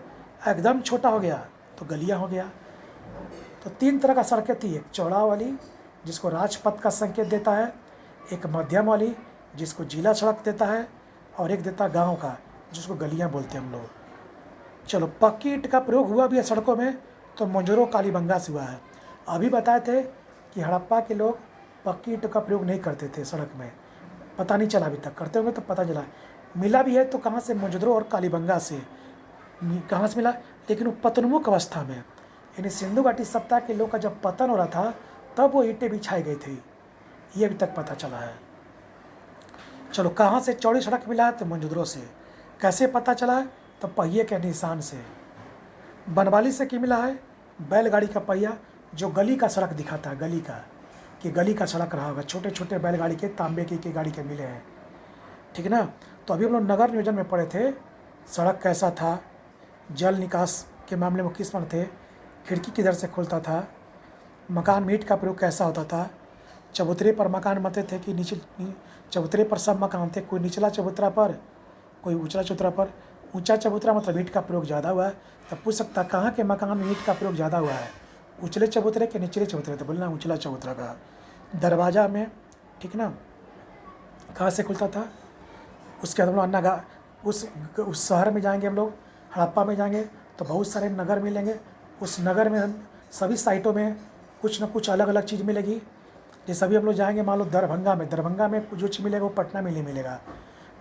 एकदम छोटा हो गया तो गलियाँ हो गया। तो तीन तरह का सड़कें थी, एक चौड़ा वाली जिसको राजपथ का संकेत देता है, एक मध्यम वाली जिसको जिला सड़क देता है, और एक देता गांव का जिसको गलियां बोलते हैं हम लोग। चलो पक्की ईंट का प्रयोग हुआ भी है सड़कों में, तो मंजरो कालीबंगा से हुआ है। अभी बताए थे कि हड़प्पा के लोग पक्की ईंट का प्रयोग नहीं करते थे सड़क में, पता नहीं चला अभी तक, करते होंगे तो पता चला। मिला भी है तो कहाँ से, मंजरो और कालीबंगा से। कहाँ से मिला, लेकिन वो पतनमुख अवस्था में, यानी सिंधु घाटी सत्ता के लोग का जब पतन हो रहा था तब वो ईंटें बिछाई गई थी, ये अभी तक पता चला है। चलो, कहाँ से चौड़ी सड़क मिला है? तो मोहनजोदड़ो से। कैसे पता चला है? तो पहिए के निशान से। बनवाली से क्या मिला है? बैलगाड़ी का पहिया जो गली का सड़क दिखाता है, गली का, कि गली का सड़क रहा होगा, छोटे छोटे बैलगाड़ी के, तांबे की गाड़ी के मिले हैं, ठीक है ना। तो अभी हम लोग नगर नियोजन में पढ़े थे, सड़क कैसा था, जल निकास के मामले में किस पर थे, खिड़की किधर से खुलता था, मकान में ईंट का प्रयोग कैसा होता था, चबूतरे पर मकान बनते थे कि चबूतरे पर सब मकान थे, कोई निचला चबूतरा पर, कोई ऊंचला चबूतरा पर। ऊंचा चबूतरा मतलब ईंट का प्रयोग ज़्यादा हुआ है, तब पूछ सकता कहाँ के मकान में ईंट का प्रयोग ज़्यादा हुआ है, उचले चबूतरे के निचले चबूतरे? तो बोलना उचला चबूतरा का। दरवाज़ा में, ठीक ना, कहाँ से खुलता था? उसके बाद हम लोग उस शहर में जाएंगे, हम लोग हड़प्पा में जाएंगे तो बहुत सारे नगर मिलेंगे। उस नगर में हम सभी साइटों में कुछ ना कुछ अलग अलग चीज़ मिलेगी। जैसे अभी हम लोग जाएंगे मान लो दरभंगा में जो चीज़ मिलेगा वो पटना में नहीं मिलेगा।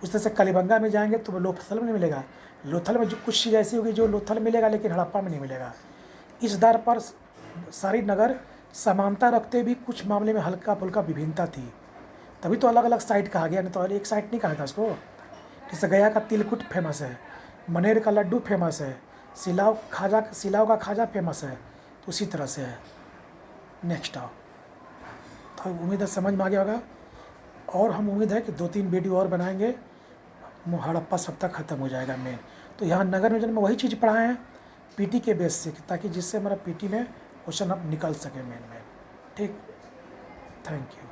उस तरह से कलीबंगा में जाएंगे तो वो लोथल में नहीं मिलेगा, लोथल में जो कुछ चीज़ ऐसी होगी जो लोथल मिलेगा लेकिन हड़प्पा में नहीं मिलेगा। इस आधार पर सारी नगर समानता रखते भी कुछ मामले में हल्का फुल्का विभिन्नता थी, तभी तो अलग अलग साइट कहा गया, नहीं तो एक साइट नहीं कहा था उसको। जैसे गया का तिलकुट फेमस है, मनेर का लड्डू फेमस है, सिलाव का खाजा फेमस है, तो उसी तरह से है। नेक्स्ट आओ। तो उम्मीद है समझ में आ गया होगा, और हम उम्मीद है कि 2-3 वीडियो और बनाएंगे, हड़प्पा सप्ताह खत्म हो जाएगा मेन। तो यहाँ नगर नियोजन में वही चीज़ पढ़ाए हैं पीटी के बेस से, ताकि जिससे हमारा पीटी में क्वेश्चन अब निकल सके मेन में। ठीक, थैंक यू।